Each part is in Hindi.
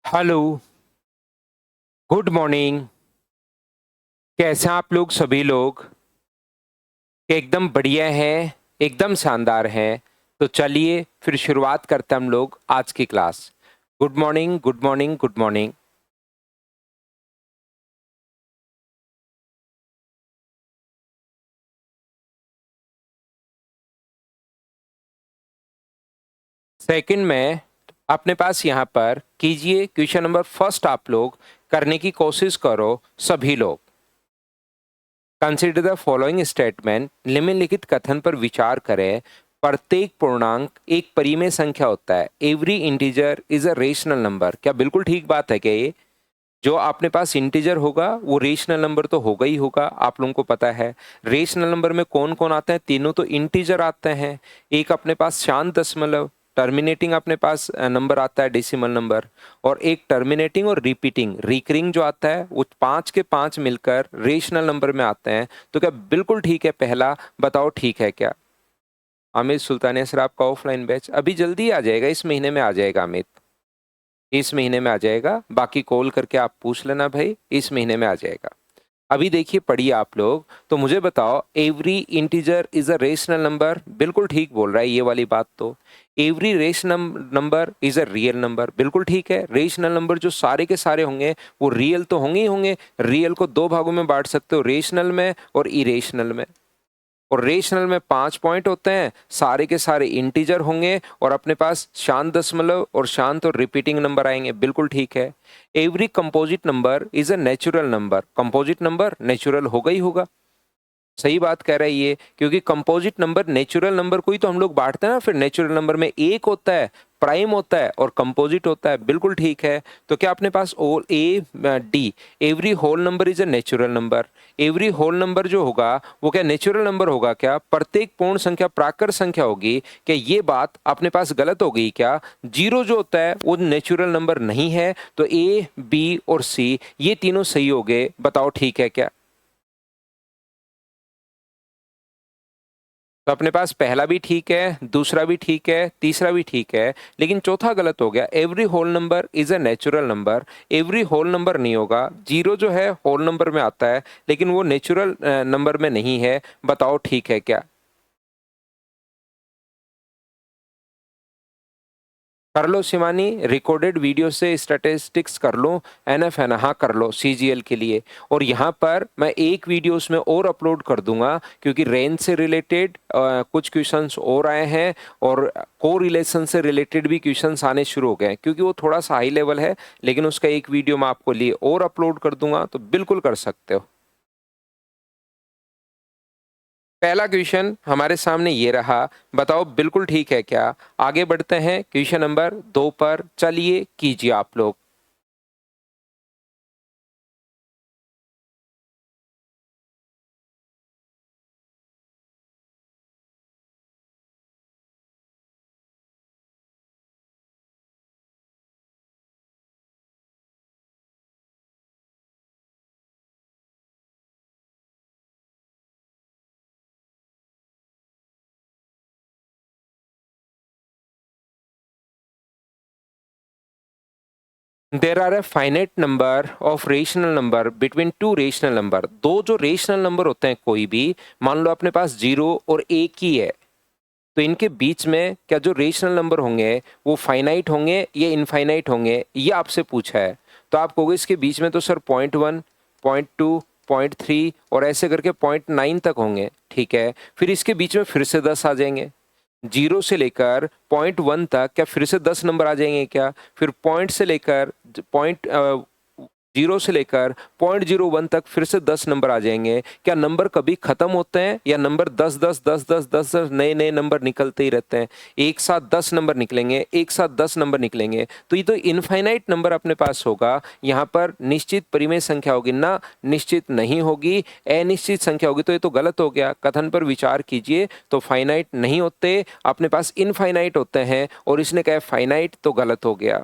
Hello, good morning. कैसे हैं आप लोग सभी लोग? एकदम बढ़िया है, एकदम शानदार है। तो चलिए फिर शुरुआत करते हैं हम लोग आज की class. Good morning, good morning, good morning. Second में अपने पास यहाँ पर कीजिए क्वेश्चन नंबर फर्स्ट आप लोग करने की कोशिश करो सभी लोग। कंसिडर द फॉलोइंग स्टेटमेंट, निम्नलिखित कथन पर विचार करें। प्रत्येक पूर्णांक एक परिमेय संख्या होता है। Every integer is a rational number. क्या बिल्कुल ठीक बात है क्या ये? जो आपने पास इंटीजर होगा वो रेशनल नंबर तो होगा ही होगा, आप लोगों को पता है। रेशनल नंबर में कौन कौन आते हैं? तीनों तो इंटीजर आते हैं। एक अपने पास शांत दशमलव टर्मिनेटिंग अपने पास नंबर आता है, डेसिमल नंबर। और एक टर्मिनेटिंग और रिपीटिंग रिकरिंग जो आता है वो पांच के पांच मिलकर रेशनल नंबर में आते हैं। तो क्या बिल्कुल ठीक है पहला? बताओ ठीक है क्या? अमित सुल्तानिया सर आपका ऑफलाइन बैच अभी जल्दी आ जाएगा, इस महीने में आ जाएगा अमित, इस महीने में आ जाएगा। बाकी कॉल करके आप पूछ लेना भाई, इस महीने में आ जाएगा। अभी देखिए पढ़िए आप लोग, तो मुझे बताओ every integer is a rational number. बिल्कुल ठीक बोल रहा है ये वाली बात तो। Every rational number is a real number. बिल्कुल ठीक है, रेशनल नंबर जो सारे के सारे होंगे वो रियल तो होंगे ही होंगे। रियल को दो भागों में बांट सकते हो, रेशनल में और इरेशनल में। और रेशनल में 5 पॉइंट होते हैं, सारे के सारे इंटीजर होंगे और अपने पास शांत दशमलव और शांत और रिपीटिंग नंबर आएंगे। बिल्कुल ठीक है। Every composite number is a natural number. Composite number natural होगा ही होगा। सही बात कह रहा है ये, क्योंकि कंपोजिट नंबर नेचुरल नंबर को ही तो हम लोग बांटते हैं ना। फिर नेचुरल नंबर में एक होता है, प्राइम होता है और कंपोजिट होता है। बिल्कुल ठीक है। तो क्या अपने पास O A D, every whole number is a natural number. Every whole number जो होगा वो क्या नेचुरल नंबर होगा क्या? प्रत्येक पूर्ण संख्या प्राकृत संख्या होगी। क्या ये बात अपने पास गलत हो गई क्या? जीरो जो होता है वो नेचुरल नंबर नहीं है। तो ए बी और सी ये तीनों सही हो गए। बताओ ठीक है क्या? तो अपने पास पहला भी ठीक है, दूसरा भी ठीक है, तीसरा भी ठीक है, लेकिन चौथा गलत हो गया। Every whole number is a natural number. Every whole number नहीं होगा। जीरो जो है होल नंबर में आता है लेकिन वो नेचुरल नंबर में नहीं है। बताओ ठीक है क्या? कर लो शिवानी, रिकॉर्डेड वीडियो से स्टैटिस्टिक्स कर लो। एनएफ है ना? हाँ कर लो सीजीएल के लिए। और यहाँ पर मैं एक वीडियो उसमें और अपलोड कर दूंगा, क्योंकि रेंज से रिलेटेड कुछ क्वेश्चंस और आए हैं और को रिलेशन से रिलेटेड भी क्वेश्चंस आने शुरू हो गए हैं। क्योंकि वो थोड़ा सा हाई लेवल है, लेकिन उसका एक वीडियो मैं आपको लिए और अपलोड कर दूंगा, तो बिल्कुल कर सकते हो। पहला क्वेश्चन हमारे सामने ये रहा। बताओ बिल्कुल ठीक है क्या? आगे बढ़ते हैं क्वेश्चन नंबर 2 पर। चलिए कीजिए आप लोग। There are a finite number of rational number between two rational number. दो जो रेशनल नंबर होते हैं कोई भी, मान लो अपने पास जीरो और एक ही है, तो इनके बीच में क्या जो रेशनल नंबर होंगे वो फाइनाइट होंगे या इनफाइनाइट होंगे, ये आपसे पूछा है। तो आप कहोगे इसके बीच में तो सर 0.1, 0.2, 0.3 और ऐसे करके 0.9 तक होंगे। ठीक है, फिर इसके बीच में फिर से 10 आ जाएंगे। जीरो से लेकर 0.1 तक क्या फिर से 10 नंबर आ जाएंगे क्या? फिर पॉइंट से लेकर पॉइंट जीरो से लेकर 0.01 तक फिर से 10 नंबर आ जाएंगे। क्या नंबर कभी खत्म होते हैं या नंबर 10 10 10 10 10 10 नए नए नंबर निकलते ही रहते हैं? एक साथ 10 नंबर निकलेंगे, एक साथ 10 नंबर निकलेंगे, तो ये तो इनफाइनाइट नंबर अपने पास होगा। यहाँ पर निश्चित परिमेय संख्या होगी ना, निश्चित नहीं होगी, अनिश्चित संख्या होगी। तो ये तो गलत हो गया। कथन पर विचार कीजिए। तो फाइनाइट नहीं होते, अपने पास इनफाइनाइट होते हैं, और इसने कहा फाइनाइट, तो गलत हो गया।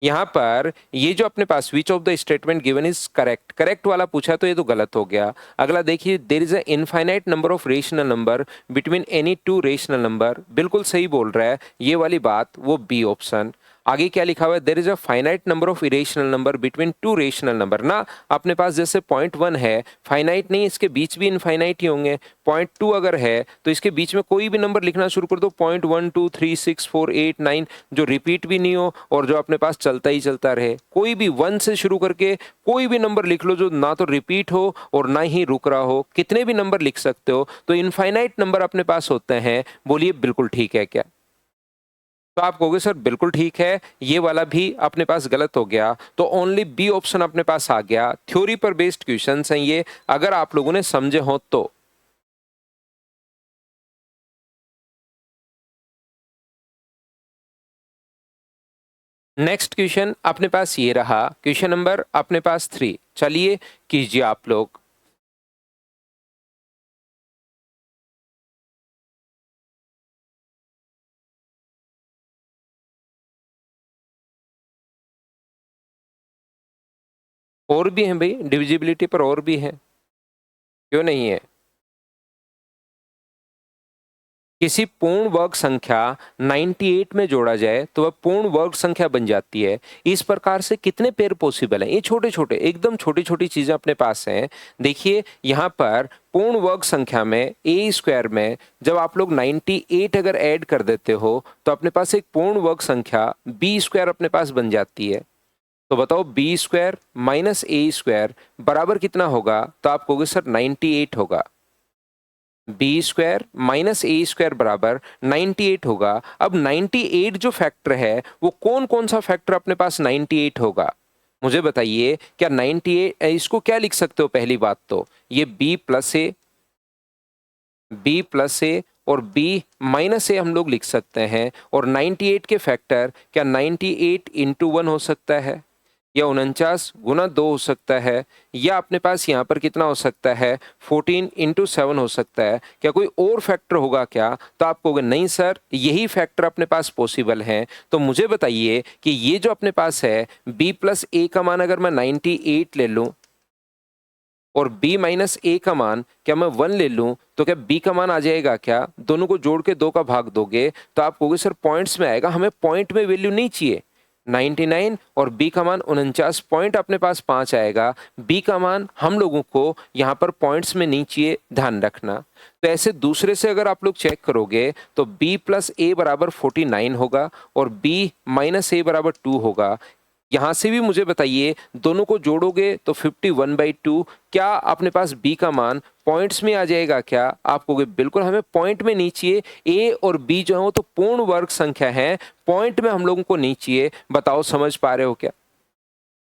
यहाँ पर ये जो अपने पास which of the statement given is correct, correct वाला पूछा, तो ये तो गलत हो गया। अगला देखिए, there is a infinite number of rational number between any two rational number. बिल्कुल सही बोल रहा है ये वाली बात, वो बी ऑप्शन। आगे क्या लिखा हुआ है, there is a finite number of irrational number between two rational number ना। अपने पास जैसे 0.1 है, फाइनाइट नहीं, इसके बीच भी इनफाइनाइट ही होंगे। 0.2 अगर है तो इसके बीच में कोई भी नंबर लिखना शुरू कर दो, 0.1 2 3 6 4 8 9, जो रिपीट भी नहीं हो और जो अपने पास चलता ही चलता रहे। कोई भी 1 से शुरू करके कोई भी नंबर लिख लो जो ना तो रिपीट हो और ना ही रुक रहा हो, कितने भी नंबर लिख सकते हो। तो इनफाइनाइट नंबर अपने पास होते हैं। बोलिए बिल्कुल ठीक है क्या? तो आप कहोगे सर बिल्कुल ठीक है, ये वाला भी अपने पास गलत हो गया। तो ओनली बी ऑप्शन अपने पास आ गया। थ्योरी पर बेस्ड क्वेश्चंस हैं ये, अगर आप लोगों ने समझे हो तो। नेक्स्ट क्वेश्चन अपने पास ये रहा, क्वेश्चन नंबर अपने पास 3। चलिए कीजिए आप लोग। और भी हैं भाई, डिविजिबिलिटी पर और भी है, क्यों नहीं है? किसी पूर्ण वर्ग संख्या 98 में जोड़ा जाए तो वह पूर्ण वर्ग संख्या बन जाती है। इस प्रकार से कितने पेयर पॉसिबल हैं? ये छोटे छोटे, एकदम छोटी छोटी चीजें अपने पास हैं। देखिए यहाँ पर पूर्ण वर्ग संख्या में ए स्क्वायर में जब आप लोग 98 अगर ऐड कर देते हो तो अपने पास एक पूर्ण वर्ग संख्या बी स्क्वायर अपने पास बन जाती है। तो बताओ बी स्क्वायर माइनस ए स्क्वायर बराबर कितना होगा? तो आप कहोगे सर 98 होगा। बी स्क्वायर माइनस ए स्क्वायर बराबर 98 होगा। अब 98 जो फैक्टर है वो कौन कौन सा फैक्टर अपने पास 98 होगा? मुझे बताइए, क्या 98 इसको क्या लिख सकते हो? पहली बात तो ये बी प्लस ए और बी माइनस ए हम लोग लिख सकते हैं। और 98 के फैक्टर क्या 98 इंटू 1 हो सकता है, या 49 गुना 2 हो सकता है, या अपने पास यहाँ पर कितना हो सकता है 14 इंटू 7 हो सकता है। क्या कोई और फैक्टर होगा क्या? तो आप कहोगे नहीं सर, यही फैक्टर अपने पास पॉसिबल हैं। तो मुझे बताइए कि ये जो अपने पास है b प्लस ए का मान अगर मैं 98 ले लूं और b माइनस ए का मान क्या मैं 1 ले लूं, तो क्या b का मान आ जाएगा क्या? दोनों को जोड़ के 2 का भाग दोगे तो आप कहोगे सर पॉइंट्स में आएगा, हमें पॉइंट में वैल्यू नहीं चाहिए। 99 और b का मान 49, पॉइंट अपने पास 5 आएगा। b का मान हम लोगों को यहाँ पर पॉइंट्स में नहीं चाहिए, ध्यान रखना। तो ऐसे दूसरे से अगर आप लोग चेक करोगे तो b प्लस ए बराबर 49 होगा और b माइनस ए बराबर 2 होगा। यहां से भी मुझे बताइए, दोनों को जोड़ोगे तो 51/2, क्या अपने पास b का मान पॉइंट्स में आ जाएगा क्या? आप कहोगे बिल्कुल हमें पॉइंट में नहीं चाहिए, a और b जो है वो तो पूर्ण वर्ग संख्या है, पॉइंट में हम लोगों को नहीं चाहिए। बताओ समझ पा रहे हो क्या?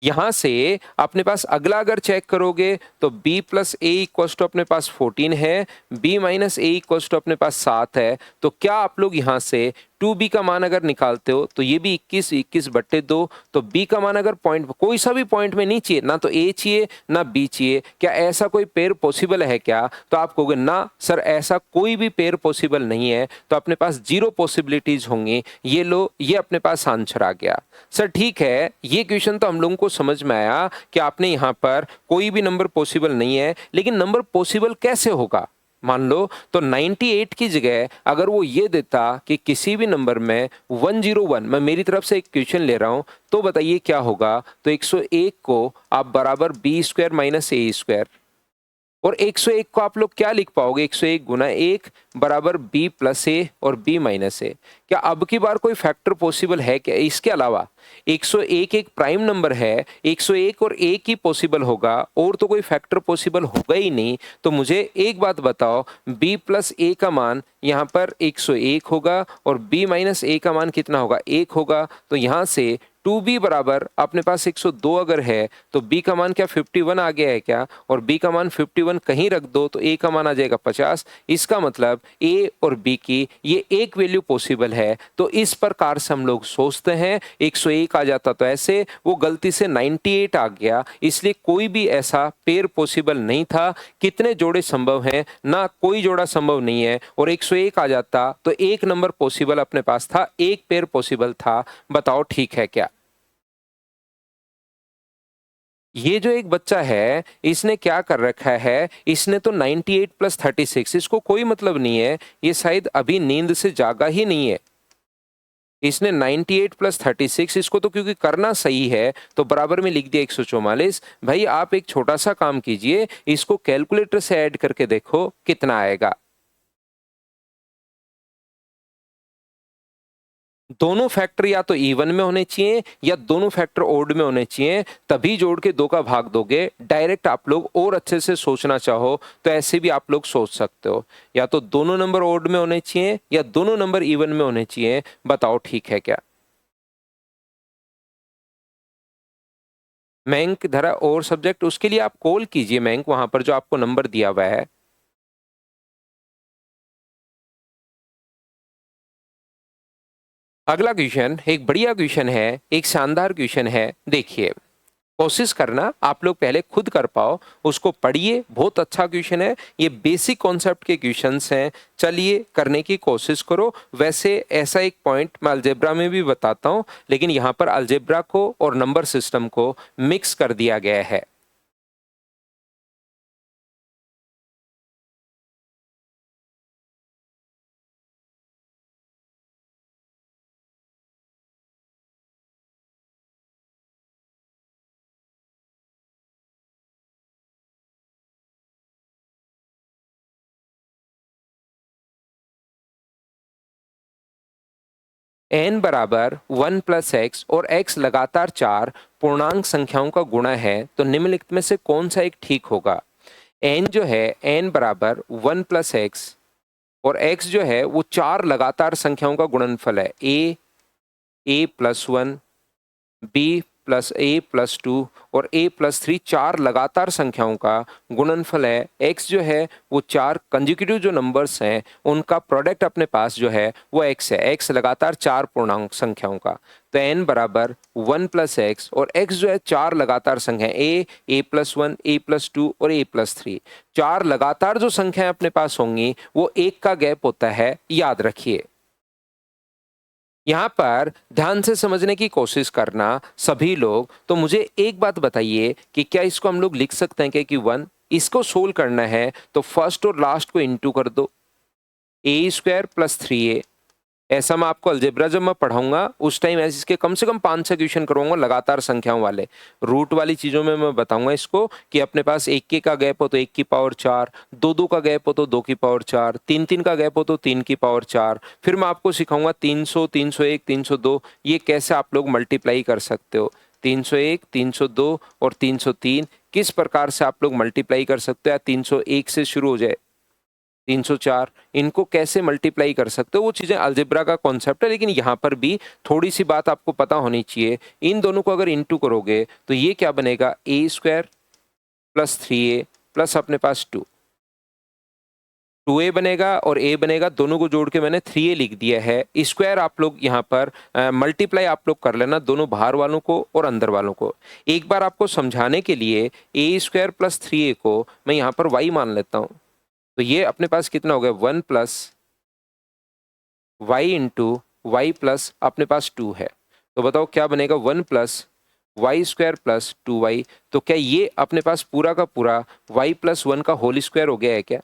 यहां से अपने पास अगला अगर चेक करोगे तो b plus a equals to अपने पास 14 है, b minus a equals to अपने पास 7 है। तो क्या आप लोग यहां से 2b का मान अगर निकालते हो तो ये भी 21/2। तो b का मान अगर पॉइंट, कोई सा भी पॉइंट में नहीं चाहिए, ना तो a चाहिए ना b चाहिए, क्या ऐसा कोई पेयर पॉसिबल है क्या? तो आप कहोगे ना सर, ऐसा कोई भी पेयर पॉसिबल नहीं है। तो अपने पास 0 पॉसिबिलिटीज होंगी। ये लो, ये अपने पास आंसर आ गया। सर ठीक है, ये क्वेश्चन तो हम लोगों को समझ में आया कि आपने यहाँ पर कोई भी नंबर पॉसिबल नहीं है, लेकिन नंबर पॉसिबल कैसे होगा? मान लो तो 98 की जगह अगर वो ये देता कि किसी भी नंबर में 101, मैं मेरी तरफ से एक क्वेश्चन ले रहा हूं, तो बताइए क्या होगा? तो 101 को आप बराबर बी स्क्वायर माइनस ए स्क्वायर, और 101 को आप लोग क्या लिख पाओगे? 101 गुना 1 बराबर b प्लस ए और b माइनस ए। क्या अब की बार कोई फैक्टर पॉसिबल है क्या इसके अलावा? 101 एक प्राइम नंबर है, 101 और एक ही पॉसिबल होगा, और तो कोई फैक्टर पॉसिबल होगा ही नहीं। तो मुझे एक बात बताओ, b प्लस ए का मान यहाँ पर 101 होगा और b माइनस ए का मान कितना होगा? 1 होगा। तो यहाँ से 2b बराबर अपने पास 102 अगर है तो b का मान क्या 51 आ गया है क्या? और b का मान 51 कहीं रख दो तो a का मान आ जाएगा 50। इसका मतलब a और b की ये एक वैल्यू पॉसिबल है। तो इस प्रकार से हम लोग सोचते हैं, 101 आ जाता तो ऐसे, वो गलती से 98 आ गया, इसलिए कोई भी ऐसा पेयर पॉसिबल नहीं था। कितने जोड़े संभव हैं? ना कोई जोड़ा संभव नहीं है। और 101 आ जाता तो एक नंबर पॉसिबल अपने पास था, एक पेयर पॉसिबल था। बताओ ठीक है क्या? ये जो एक बच्चा है, इसने क्या कर रखा है, इसने तो 98 प्लस 36, इसको कोई मतलब नहीं है, ये शायद अभी नींद से जागा ही नहीं है। इसने 98 प्लस 36, इसको तो क्योंकि करना सही है तो बराबर में लिख दिया 144। भाई आप एक छोटा सा काम कीजिए, इसको कैलकुलेटर से ऐड करके देखो कितना आएगा। दोनों फैक्टर या तो इवन में होने चाहिए या दोनों फैक्टर ओड में होने चाहिए, तभी जोड़ के 2 का भाग दोगे। डायरेक्ट आप लोग और अच्छे से सोचना चाहो तो ऐसे भी आप लोग सोच सकते हो, या तो दोनों नंबर ओड में होने चाहिए या दोनों नंबर इवन में होने चाहिए। बताओ ठीक है क्या? मैंक धरा और सब्जेक्ट, उसके लिए आप कॉल कीजिए मैंक, वहां पर जो आपको नंबर दिया हुआ है। अगला क्वेश्चन एक बढ़िया क्वेश्चन है, एक शानदार क्वेश्चन है। देखिए, कोशिश करना आप लोग पहले खुद कर पाओ, उसको पढ़िए। बहुत अच्छा क्वेश्चन है, ये बेसिक कॉन्सेप्ट के क्वेश्चंस हैं। चलिए करने की कोशिश करो। वैसे ऐसा एक पॉइंट मैं अलजेब्रा में भी बताता हूं, लेकिन यहाँ पर अलजेब्रा को और नंबर सिस्टम को मिक्स कर दिया गया है। n बराबर 1 प्लस एक्स और x लगातार 4 पूर्णांक संख्याओं का गुणा है, तो निम्नलिखित में से कौन सा एक ठीक होगा? n जो है, n बराबर 1 प्लस एक्स और x जो है वो 4 लगातार संख्याओं का गुणनफल है। a plus 1, b plus a plus 2 और ए प्लस 3 4 लगातार संख्याओं का गुणनफल है। x जो है वो 4 कंजिक्यूटिव जो नंबर्स हैं उनका प्रोडक्ट अपने पास जो है वो x है। x लगातार 4 पूर्णांक संख्याओं का, तो n बराबर 1 प्लस एक्स और x जो है 4 लगातार संख्या ए प्लस 1, ए प्लस 2 और ए प्लस 3। 4 लगातार जो संख्याएं अपने पास होंगी वो 1 का गैप होता है, याद रखिए। यहाँ पर ध्यान से समझने की कोशिश करना सभी लोग। तो मुझे एक बात बताइए कि क्या इसको हम लोग लिख सकते हैं क्या कि 1? इसको सोल्व करना है तो फर्स्ट और लास्ट को इंटू कर दो, ए स्क्वायर प्लस 3a। ऐसा मैं आपको अलजेब्रा जब मैं पढ़ाऊंगा उस टाइम ऐसे इसके कम से कम 5-6 क्वेश्चन करूंगा लगातार संख्याओं वाले। रूट वाली चीजों में मैं बताऊंगा इसको कि अपने पास 1 का गैप हो तो 1 की पावर 4, 2 का गैप हो तो 2 की पावर 4, 3 का गैप हो तो 3 की पावर 4। फिर मैं आपको सिखाऊंगा 300, 301, 302 ये कैसे आप लोग मल्टीप्लाई कर सकते हो। 301, 302 और 303 किस प्रकार से आप लोग मल्टीप्लाई कर सकते हो, या 301 से शुरू हो जाए 304, इनको कैसे मल्टीप्लाई कर सकते हो, वो चीजें अलजेब्रा का कॉन्सेप्ट है। लेकिन यहाँ पर भी थोड़ी सी बात आपको पता होनी चाहिए। इन दोनों को अगर इंटू करोगे तो ये क्या बनेगा, ए स्क्वायर प्लस 3a प्लस अपने पास 2a बनेगा और a बनेगा, दोनों को जोड़ के मैंने 3a लिख दिया है। स्क्वायर आप लोग यहाँ पर मल्टीप्लाई आप लोग कर लेना, दोनों बाहर वालों को और अंदर वालों को। एक बार आपको समझाने के लिए ए स्क्वायर प्लस 3a को मैं यहाँ पर y मान लेता हूँ, तो ये अपने पास कितना हो गया, 1 plus y into y plus अपने पास 2 है। तो बताओ क्या बनेगा, 1 plus Y square plus 2y। तो क्या ये अपने पास पूरा का पूरा y प्लस 1 का होल स्क्वायर हो गया है क्या?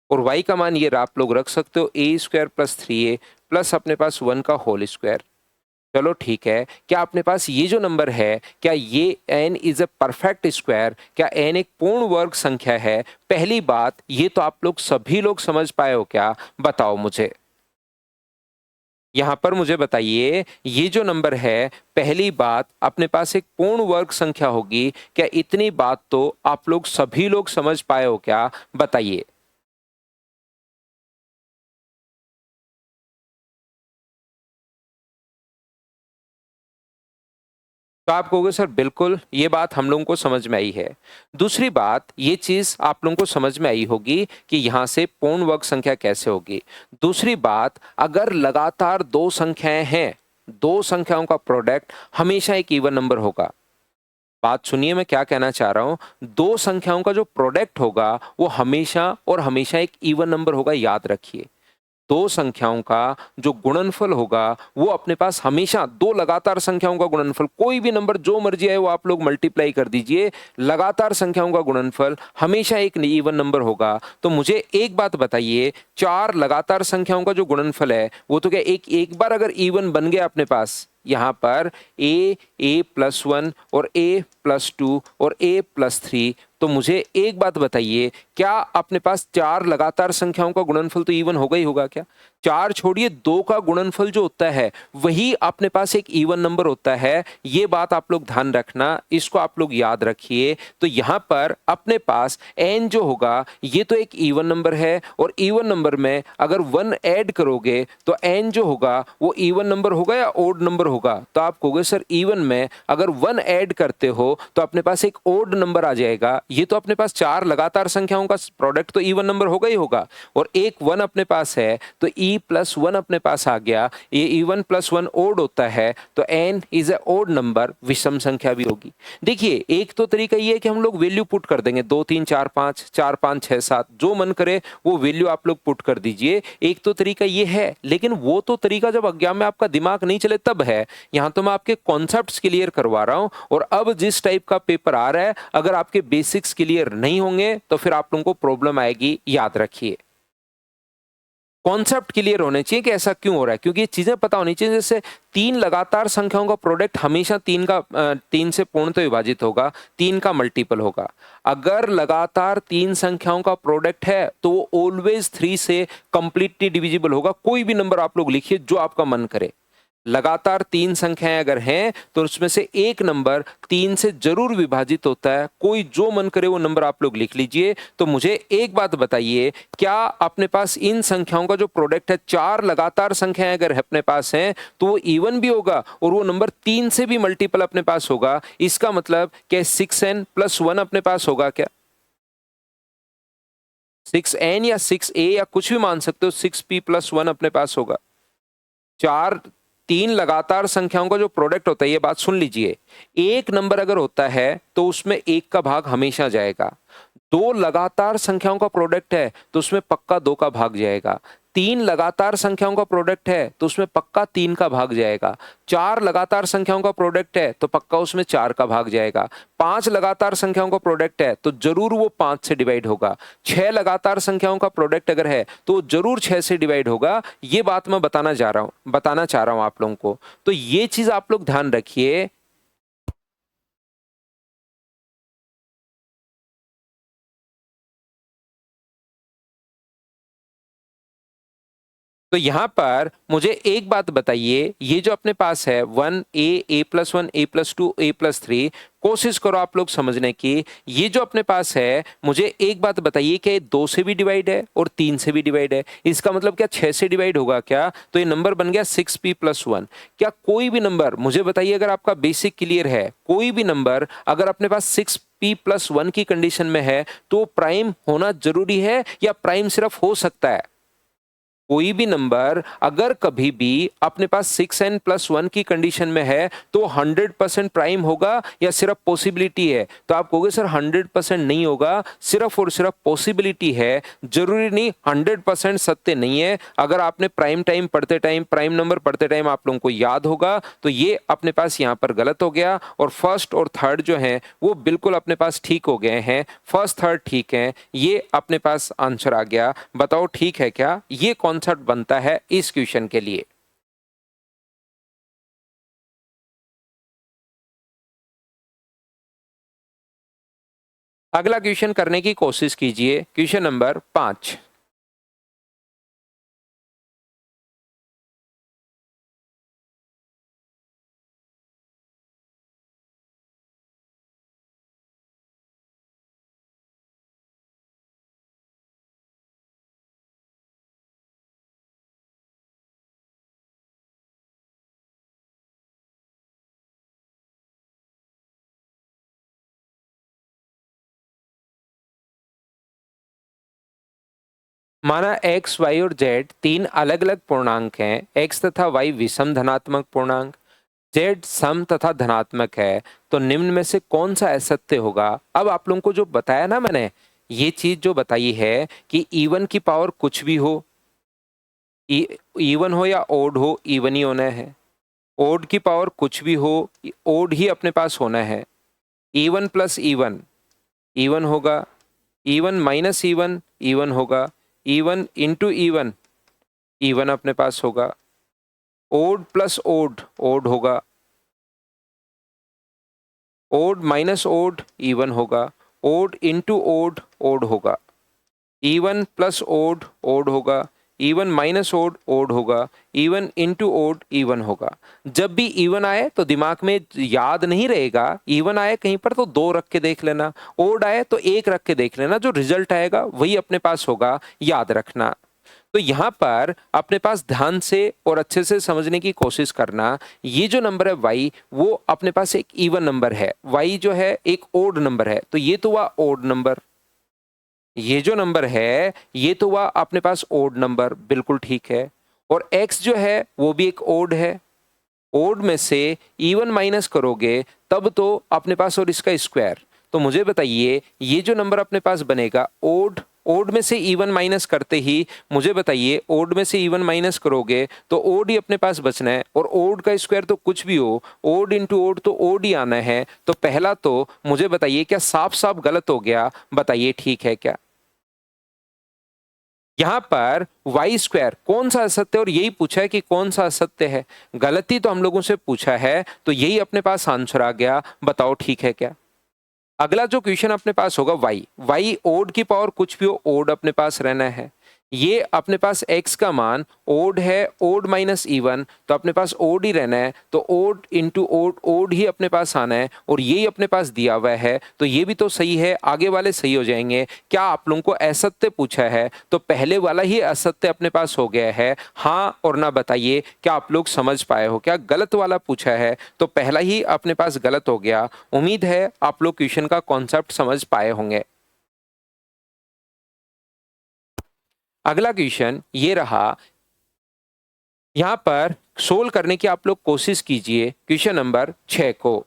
और y का मान ये आप लोग रख सकते हो ए स्क्वायर प्लस 3a प्लस अपने पास 1 का होल स्क्वायर। चलो ठीक है, क्या अपने पास ये जो नंबर है, क्या ये n is a perfect square? क्या n एक पूर्ण वर्ग संख्या है? पहली बात ये तो आप लोग सभी लोग समझ पाए हो क्या? बताओ मुझे। यहां पर मुझे बताइए, ये जो नंबर है, पहली बात अपने पास एक पूर्ण वर्ग संख्या होगी क्या? इतनी बात तो आप लोग सभी लोग समझ पाए हो क्या? बताइए। तो आप कहोगे सर बिल्कुल ये बात हम लोगों को समझ में आई है। दूसरी बात ये चीज आप लोगों को समझ में आई होगी कि यहां से पूर्ण वर्ग संख्या कैसे होगी। दूसरी बात, अगर लगातार दो संख्याएं हैं, दो संख्याओं का प्रोडक्ट हमेशा एक इवन नंबर होगा। बात सुनिए मैं क्या कहना चाह रहा हूं, दो संख्याओं का जो प्रोडक्ट होगा वो हमेशा और हमेशा एक इवन नंबर होगा, याद रखिए। दो संख्याओं का जो गुणनफल होगा वो अपने पास हमेशा दो लगातार संख्याओं का गुणनफल, कोई भी नंबर जो मर्जी आए वो आप लोग मल्टीप्लाई कर दीजिए, लगातार संख्याओं का गुणनफल हमेशा एक इवन नंबर होगा। तो मुझे एक बात बताइए, चार लगातार संख्याओं का जो गुणनफल है वो तो क्या एक बार अगर इवन बन गया अपने पास, यहां पर a+1 और a+2 और a+3, तो मुझे एक बात बताइए, क्या अपने पास चार लगातार संख्याओं का गुणनफल तो इवन होगा ही होगा क्या? चार छोड़िए, दो का गुणनफल जो होता है वही अपने पास एक इवन नंबर होता है। ये बात आप लोग ध्यान रखना, इसको आप लोग याद रखिए। तो यहां पर अपने पास n जो होगा ये तो एक इवन नंबर है, और इवन नंबर में अगर 1 ऐड करोगे तो n जो होगा वो इवन नंबर होगा या ओड नंबर होगा? तो आप कहोगे सर इवन में अगर 1 ऐड करते हो तो अपने पास एक ओड नंबर आ जाएगा। ये तो अपने पास चार लगातार संख्याओं का प्रोडक्ट तो इवन नंबर होगा ही होगा, और एक 1 अपने पास है तो e+1 अपने पास आ गया, ये इवन +1 ओड होता है, तो n is a odd number, विषम संख्या भी होगी। देखिए एक तो तरीका ये है कि हम लोग वैल्यू पुट कर देंगे 2 3 4 5 4 5 6 7, जो मन करे वो वैल्यू आप लोग पुट कर दीजिए। एक तो तरीका ये है, लेकिन वो तो तरीका जब एग्जाम में आपका दिमाग नहीं चले तब है। यहां तो मैं आपके कॉन्सेप्ट्स क्लियर करवा रहा हूं, और अब जिस टाइप का पेपर आ रहा है अगर आपके बेसिक्स क्लियर नहीं होंगे तो फिर आप लोगों को प्रॉब्लम आएगी, याद रखिए। कॉन्सेप्ट क्लियर होने चाहिए कि ऐसा क्यों हो रहा है, क्योंकि ये चीजें पता होनी चाहिए। जैसे तीन लगातार संख्याओं का प्रोडक्ट हमेशा तीन से पूर्णतः विभाजित होगा, तीन का मल्टीपल होगा। अगर लगातार तीन संख्याओं का प्रोडक्ट है तो वो ऑलवेज 3 से कंप्लीटली डिविजिबल होगा। कोई भी नंबर आप लोग लिखिए जो आपका मन करे, लगातार तीन संख्याएं अगर हैं तो उसमें से एक नंबर तीन से जरूर विभाजित होता है। कोई जो मन करे वो नंबर आप लोग लिख लीजिए। तो मुझे एक बात बताइए, क्या अपने पास इन संख्याओं का जो प्रोडक्ट है, चार लगातार संख्याएं अगर अपने पास हैं तो वो इवन भी होगा और वो नंबर तीन से भी मल्टीपल अपने पास होगा? इसका मतलब क्या 6n+1 अपने पास होगा क्या? 6n या 6a या कुछ भी मान सकते हो, 6p+1 अपने पास होगा। चार तीन लगातार संख्याओं का जो प्रोडक्ट होता है, ये बात सुन लीजिए, एक नंबर अगर होता है तो उसमें एक का भाग हमेशा जाएगा। दो लगातार संख्याओं का प्रोडक्ट है तो उसमें पक्का दो का भाग जाएगा। तीन लगातार संख्याओं का प्रोडक्ट है तो उसमें पक्का तीन का भाग जाएगा। चार लगातार संख्याओं का प्रोडक्ट है तो पक्का उसमें चार का भाग जाएगा। पांच लगातार संख्याओं का प्रोडक्ट है तो जरूर वो पांच से डिवाइड होगा। छह लगातार संख्याओं का प्रोडक्ट अगर है तो जरूर छह से डिवाइड होगा। ये बात मैं बताना चाह रहा हूं आप लोगों को। तो ये चीज आप लोग ध्यान रखिए। तो यहां पर मुझे एक बात बताइए, ये जो अपने पास है 1a, a+1, a+2, a+3, कोशिश करो आप लोग समझने की। ये जो अपने पास है, मुझे एक बात बताइए कि ये दो से भी डिवाइड है और तीन से भी डिवाइड है। इसका मतलब क्या छह से डिवाइड होगा क्या? तो ये नंबर बन गया 6p+1। क्या कोई भी नंबर, मुझे बताइए अगर आपका बेसिक क्लियर है, कोई भी नंबर अगर अपने पास 6p+1 की कंडीशन में है तो प्राइम होना जरूरी है या प्राइम सिर्फ हो सकता है? कोई भी नंबर अगर कभी भी अपने पास 6n+1 की कंडीशन में है तो 100% प्राइम होगा या सिर्फ पॉसिबिलिटी है? तो आप कहोगे सर 100% नहीं होगा, सिर्फ और सिर्फ पॉसिबिलिटी है, जरूरी नहीं 100% सत्य नहीं है। अगर आपने प्राइम नंबर पढ़ते टाइम आप लोगों को याद होगा तो ये अपने पास यहाँ पर गलत हो गया, और फर्स्ट और थर्ड जो है वो बिल्कुल अपने पास ठीक हो गए हैं। फर्स्ट थर्ड ठीक है, ये अपने पास आंसर आ गया। बताओ ठीक है क्या? ये कॉन्सेप्ट बनता है इस क्वेश्चन के लिए। अगला क्वेश्चन करने की कोशिश कीजिए, क्वेश्चन नंबर 5। माना x, y और z तीन अलग अलग पूर्णांक हैं। x तथा y विषम धनात्मक पूर्णांक, z सम तथा धनात्मक है, तो निम्न में से कौन सा असत्य होगा? अब आप लोगों को जो बताया ना मैंने, ये चीज जो बताई है कि इवन की पावर कुछ भी हो, इवन हो या ओड हो, इवन ही होना है। ओड की पावर कुछ भी हो, ओड ही अपने पास होना है। इवन प्लस इवन, इवन होगा। इवन माइनस इवन, इवन होगा। इवन इंटू इवन, इवन अपने पास होगा। ओड प्लस ओड, ओड होगा। ओड माइनस ओड, इवन होगा। ओड इंटू ओड, ओड होगा। इवन प्लस ओड, ओड होगा। इवन माइनस ओड, ओड होगा। इवन इंटू ओड, इवन होगा। जब भी इवन आए तो दिमाग में याद नहीं रहेगा, इवन आए कहीं पर तो 2 रख के देख लेना, ओड आए तो 1 रख के देख लेना, जो रिजल्ट आएगा वही अपने पास होगा, याद रखना। तो यहाँ पर अपने पास ध्यान से और अच्छे से समझने की कोशिश करना, ये जो नंबर है y, वो अपने पास एक इवन नंबर है, y जो है एक ओड नंबर है, तो ये तो हुआ ओड नंबर। ये जो नंबर है ये तो हुआ अपने पास ओड नंबर, बिल्कुल ठीक है। और x जो है वो भी एक ओड है। ओड में से इवन माइनस करोगे तब तो अपने पास और इसका स्क्वायर। तो मुझे बताइए ये जो नंबर अपने पास बनेगा ओड, ओड में से इवन माइनस करते ही मुझे बताइए, ओड में से इवन माइनस करोगे तो ओड ही अपने पास बचना है, और ओड का स्क्वायर तो कुछ भी हो, ओड इंटू ओड तो ओड ही आना है। तो पहला तो मुझे बताइए क्या साफ साफ गलत हो गया? बताइए ठीक है क्या? यहां पर वाई स्क्वायर कौन सा असत्य है, और यही पूछा है कि कौन सा असत्य है। गलती तो हम लोगों से पूछा है, तो यही अपने पास आंसर आ गया। बताओ ठीक है क्या? अगला जो क्वेश्चन अपने पास होगा वाई, वाई ओड की पावर कुछ भी हो, ओड अपने पास रहना है। ये अपने पास x का मान ओड है, ओड माइनस इवन, तो अपने पास ओड ही रहना है, तो ओड इंटू ओड, ओड ही अपने पास आना है, और यही अपने पास दिया हुआ है, तो ये भी तो सही है, आगे वाले सही हो जाएंगे। क्या आप लोगों को असत्य पूछा है तो पहले वाला ही असत्य अपने पास हो गया है? हाँ और ना बताइए, क्या आप लोग समझ पाए हो? क्या गलत वाला पूछा है तो पहला ही अपने पास गलत हो गया। उम्मीद है आप लोग क्वेश्चन का कॉन्सेप्ट समझ पाए होंगे। अगला क्वेश्चन ये रहा, यहां पर सोल्व करने की आप लोग कोशिश कीजिए क्वेश्चन नंबर 6 को।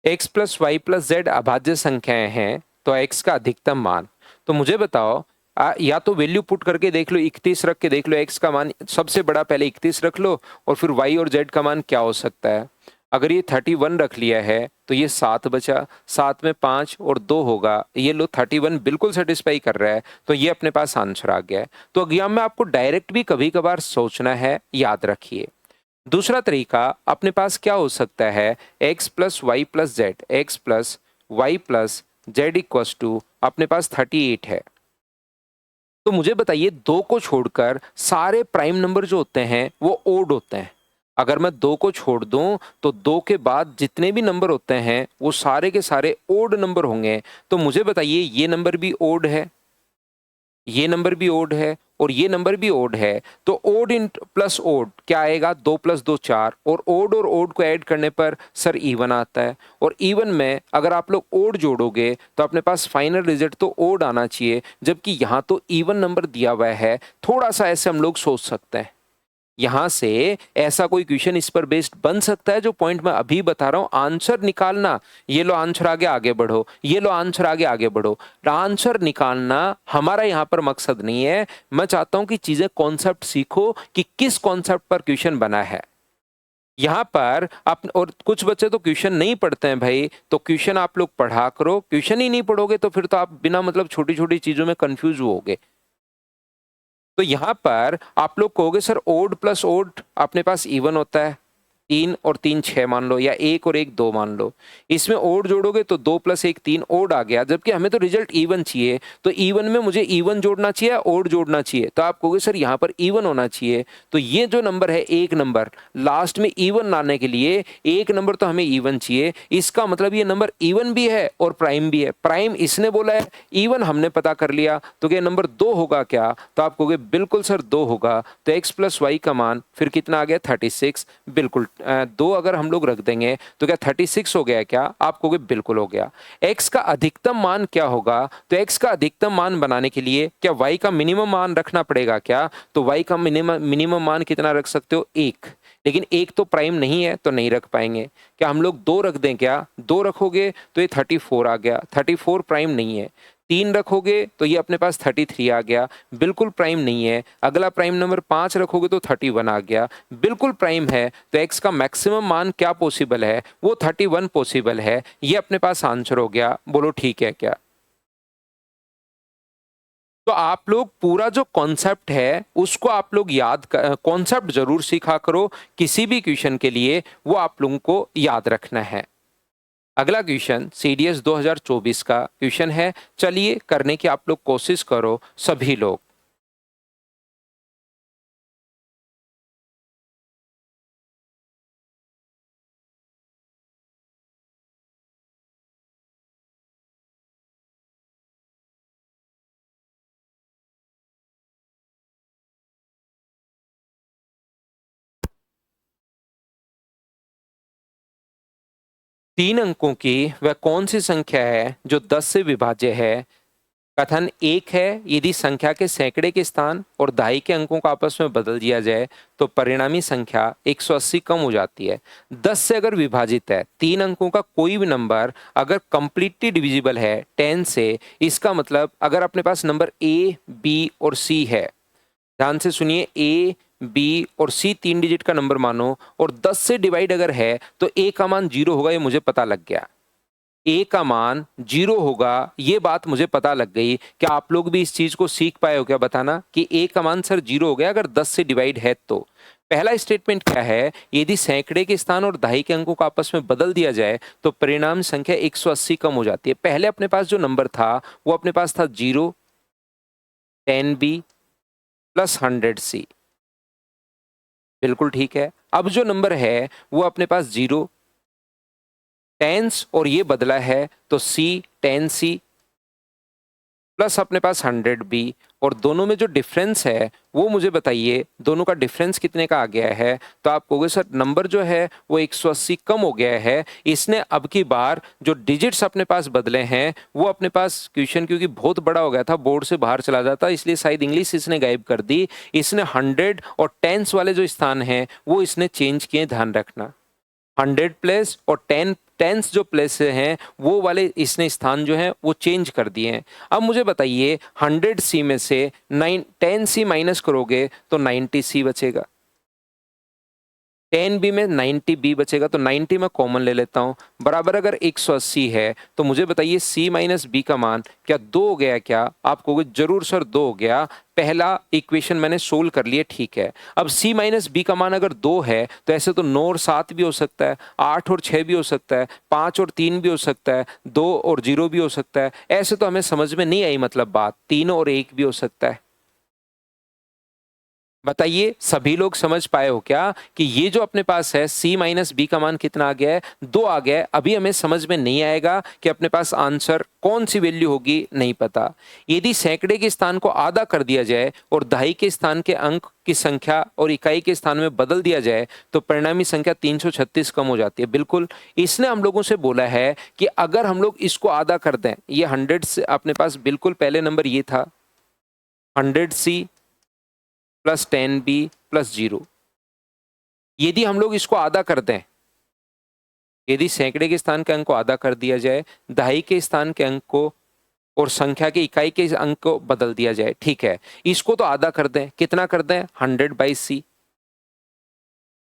x plus y plus z अभाज्य संख्याएं हैं, तो x का अधिकतम मान। तो मुझे बताओ, या तो वैल्यू पुट करके देख लो, 31 रख के देख लो, x का मान सबसे बड़ा पहले 31 रख लो, और फिर y और z का मान क्या हो सकता है। अगर ये 31 रख लिया है तो ये 7 बचा, 7 में 5 और 2 होगा, ये लो 31 बिल्कुल सेटिस्फाई कर रहा है, तो ये अपने पास आंसर आ गया है। तो एग्जाम में आपको डायरेक्ट भी कभी कभार सोचना है, याद रखिए। दूसरा तरीका अपने पास क्या हो सकता है, x plus y plus z, x plus y plus z equals to अपने पास 38 है। तो मुझे बताइए 2 को छोड़कर सारे प्राइम नंबर जो होते हैं वो ओड होते हैं। अगर मैं 2 को छोड़ दूं तो 2 के बाद जितने भी नंबर होते हैं वो सारे के सारे ओड नंबर होंगे। तो मुझे बताइए ये नंबर भी ओड है, ये नंबर भी ओड है, और ये नंबर भी ओड है, तो ओड इन प्लस ओड क्या आएगा, 2 प्लस 2 4, और ओड को ऐड करने पर सर इवन आता है। और इवन में अगर आप लोग ओड जोड़ोगे तो अपने पास फाइनल रिजल्ट तो ओड आना चाहिए, जबकि यहाँ तो इवन नंबर दिया हुआ है। थोड़ा सा ऐसे हम लोग सोच सकते हैं, यहां से ऐसा कोई क्वेश्चन इस पर बेस्ड बन सकता है, जो पॉइंट मैं अभी बता रहा हूं, आंसर निकालना, ये लो आंसर आगे आगे बढ़ो, ये लो आंसर आगे आगे बढ़ो। आंसर निकालना हमारा यहां पर मकसद नहीं है। मैं चाहता हूं कि चीजें कॉन्सेप्ट सीखो कि किस कॉन्सेप्ट पर क्वेश्चन बना है। यहां पर आप, और कुछ बच्चे तो क्वेश्चन नहीं पढ़ते हैं भाई, तो क्वेश्चन आप लोग पढ़ा करो। क्वेश्चन ही नहीं पढ़ोगे तो फिर तो आप बिना मतलब छोटी छोटी चीजों में कंफ्यूज होगे। तो यहां पर आप लोग कहोगे सर ओड प्लस ओड अपने पास इवन होता है, 3 और 3 6 मान लो, या 1 और 1 2 मान लो। इसमें ओड जोड़ोगे तो 2 + 1 3 ओड आ गया, जबकि हमें तो रिजल्ट इवन चाहिए। तो इवन में मुझे इवन जोड़ना चाहिए या ओड जोड़ना चाहिए? तो आप कहोगे सर यहाँ पर इवन होना चाहिए। तो ये जो नंबर है, एक नंबर लास्ट में इवन लाने के लिए एक नंबर तो हमें इवन चाहिए। इसका मतलब ये नंबर इवन भी है और प्राइम भी है। प्राइम इसने बोला है, इवन हमने पता कर लिया। तो क्या नंबर 2 होगा क्या? तो आप कहोगे बिल्कुल सर 2 होगा। तो x + y का मान फिर कितना आ गया? 36। बिल्कुल 2 अगर हम लोग रख देंगे तो क्या 36 हो गया क्या? आप कहोगे बिल्कुल हो गया। x का अधिकतम मान क्या होगा? तो x का अधिकतम मान बनाने के लिए क्या y का मिनिमम मान रखना पड़ेगा क्या? तो y का मिनिमम मान कितना रख सकते हो? 1। लेकिन 1 तो प्राइम नहीं है तो नहीं रख पाएंगे। क्या हम लोग 2 रख दें क्या? 2 रखोगे तो ये 34 आ गया। 34 प्राइम नहीं है। 3 रखोगे तो ये अपने पास 33 आ गया, बिल्कुल प्राइम नहीं है। अगला प्राइम नंबर 5 रखोगे तो 31 आ गया, बिल्कुल प्राइम है। तो x का मैक्सिमम मान क्या पॉसिबल है? वो 31 पॉसिबल है। ये अपने पास आंसर हो गया। बोलो ठीक है क्या? तो आप लोग पूरा जो कॉन्सेप्ट है उसको आप लोग कॉन्सेप्ट जरूर सीखा करो। किसी भी क्वेश्चन के लिए वो आप लोगों को याद रखना है। अगला क्वेश्चन CDS 2024 का क्वेश्चन है। चलिए करने की आप लोग कोशिश करो सभी लोग। तीन अंकों की वह कौन सी संख्या है जो 10 से विभाज्य है? कथन 1 है, यदि संख्या के सैकड़े के स्थान और दहाई के अंकों को आपस में बदल दिया जाए तो परिणामी संख्या 180 कम हो जाती है। 10 से अगर विभाजित है, तीन अंकों का कोई भी नंबर अगर कंप्लीटली डिविजिबल है 10 से, इसका मतलब अगर अपने पास नंबर A, B और C है, ध्यान से सुनिए, A, B और C 3 डिजिट का नंबर मानो और 10 से डिवाइड अगर है तो A का मान 0 होगा, ये मुझे पता लग गया। A का मान 0 होगा, ये बात मुझे पता लग गई। क्या आप लोग भी इस चीज को सीख पाए हो क्या? बताना कि A का मान सर 0 हो गया अगर 10 से डिवाइड है तो। पहला स्टेटमेंट क्या है? यदि सैकड़े के स्थान और दहाई के अंकों को आपस में बदल दिया जाए तो परिणाम संख्या 180 कम हो जाती है। पहले अपने पास जो नंबर था वो अपने पास था 0, 10B + 100C। बिल्कुल ठीक है। अब जो नंबर है वो अपने पास 0, टेंस और ये बदला है तो C 10C प्लस अपने पास 100B, और दोनों में जो डिफरेंस है वो मुझे बताइए, दोनों का डिफरेंस कितने का आ गया है? तो आप कहोगे सर नंबर जो है वो 180 कम हो गया है। इसने अब की बार जो डिजिट्स अपने पास बदले हैं वो अपने पास, क्वेश्चन क्योंकि बहुत बड़ा हो गया था, बोर्ड से बाहर चला जाता, इसलिए शायद इंग्लिश इसने गायब कर दी। इसने 100 और टेंस वाले जो स्थान हैं वो इसने चेंज किए, ध्यान रखना। 100 प्लेस और 10 टेंस जो प्लेस हैं वो वाले इसने स्थान जो हैं वो चेंज कर दिए हैं। अब मुझे बताइए 100C में से 10C माइनस करोगे तो 90C बचेगा। 10B में 90B बचेगा, तो 90 मैं कॉमन ले लेता हूं, बराबर अगर 180 है तो मुझे बताइए C माइनस B का मान क्या 2 हो गया क्या? आप कहोगे जरूर सर 2 हो गया। पहला इक्वेशन मैंने सोल्व कर लिया, ठीक है। अब C माइनस B का मान अगर 2 है तो ऐसे तो 9 और 7 भी हो सकता है, 8 और 6 भी हो सकता है, 5 और 3 भी हो सकता है, 2 और 0 भी हो सकता है। ऐसे तो हमें समझ में नहीं आई, मतलब बात 3 और 1 भी हो सकता है। बताइए सभी लोग समझ पाए हो क्या कि ये जो अपने पास है C माइनस B का मान कितना आ गया है? 2 आ गया है। अभी हमें समझ में नहीं आएगा कि अपने पास आंसर कौन सी वैल्यू होगी, नहीं पता। यदि सैकड़े के स्थान को आधा कर दिया जाए और दहाई के स्थान के अंक की संख्या और इकाई के स्थान में बदल दिया जाए तो परिणामी संख्या 336 कम हो जाती है। बिल्कुल, इसने हम लोगों से बोला है कि अगर हम लोग इसको आधा कर दें, ये 100 से अपने पास बिल्कुल पहले नंबर ये था 100C प्लस 10B प्लस 0, यदि हम लोग इसको आधा कर दें, यदि सैकड़े के स्थान के अंक को आधा कर दिया जाए, दहाई के स्थान के अंक को और संख्या के इकाई के अंक को बदल दिया जाए, ठीक है, इसको तो आधा कर दें, कितना कर दें? 100/C,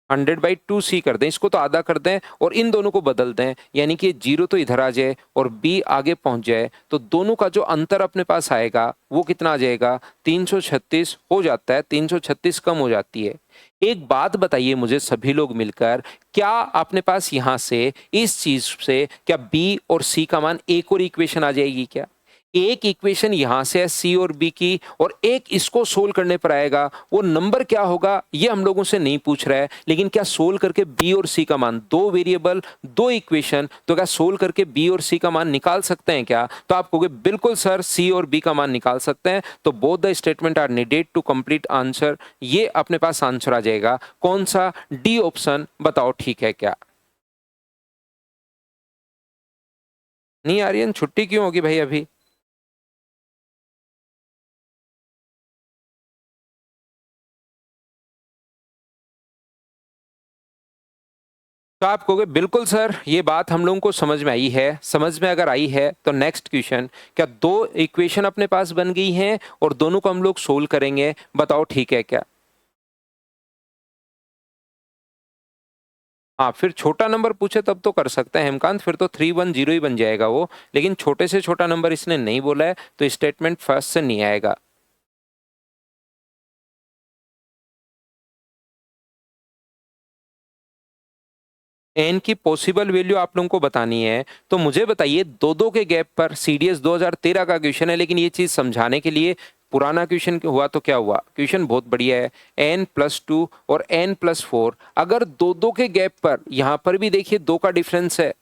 100/2C कर दें, इसको तो आधा कर दें और इन दोनों को बदल दें, यानी कि 0 तो इधर आ जाए और B आगे पहुंच जाए, तो दोनों का जो अंतर अपने पास आएगा वो कितना आ जाएगा? 336 हो जाता है, 336 कम हो जाती है। एक बात बताइए मुझे सभी लोग मिलकर, क्या अपने पास यहाँ से इस चीज़ से क्या बी और सी का मान एक और इक्वेशन आ जाएगी क्या? एक इक्वेशन यहाँ से है सी और बी की और एक इसको सोल्व करने पर आएगा, वो नंबर क्या होगा ये हम लोगों से नहीं पूछ रहा है, लेकिन क्या सोल्व करके बी और सी का मान, दो वेरिएबल दो इक्वेशन, तो क्या सोल्व करके बी और सी का मान निकाल सकते हैं क्या? तो आप कहोगे बिल्कुल सर सी और बी का मान निकाल सकते हैं, तो both the statement are needed to complete answer, ये अपने पास आंसर आ जाएगा। कौन सा? D option. बताओ ठीक है क्या? नहीं आर्यन, छुट्टी क्यों होगी भाई अभी? तो आप कहोगे बिल्कुल सर ये बात हम लोगों को समझ में आई है। समझ में अगर आई है तो नेक्स्ट क्वेश्चन, क्या दो इक्वेशन अपने पास बन गई हैं और दोनों को हम लोग सोल्व करेंगे? बताओ ठीक है क्या? हाँ, फिर छोटा नंबर पूछे तब तो कर सकते हैं हेमकांत, फिर तो 310 ही बन जाएगा वो, लेकिन छोटे से छोटा नंबर इसने नहीं बोला है तो स्टेटमेंट फर्स्ट से नहीं आएगा। एन की पॉसिबल वैल्यू आप लोगों को बतानी है, तो मुझे बताइए दो दो के गैप पर, सीडीएस 2013 का क्वेश्चन है, लेकिन ये चीज समझाने के लिए पुराना क्वेश्चन हुआ तो क्या हुआ? क्वेश्चन बहुत बढ़िया है। n+2 और n+4, अगर दो दो के गैप पर, यहां पर भी देखिए दो का डिफरेंस है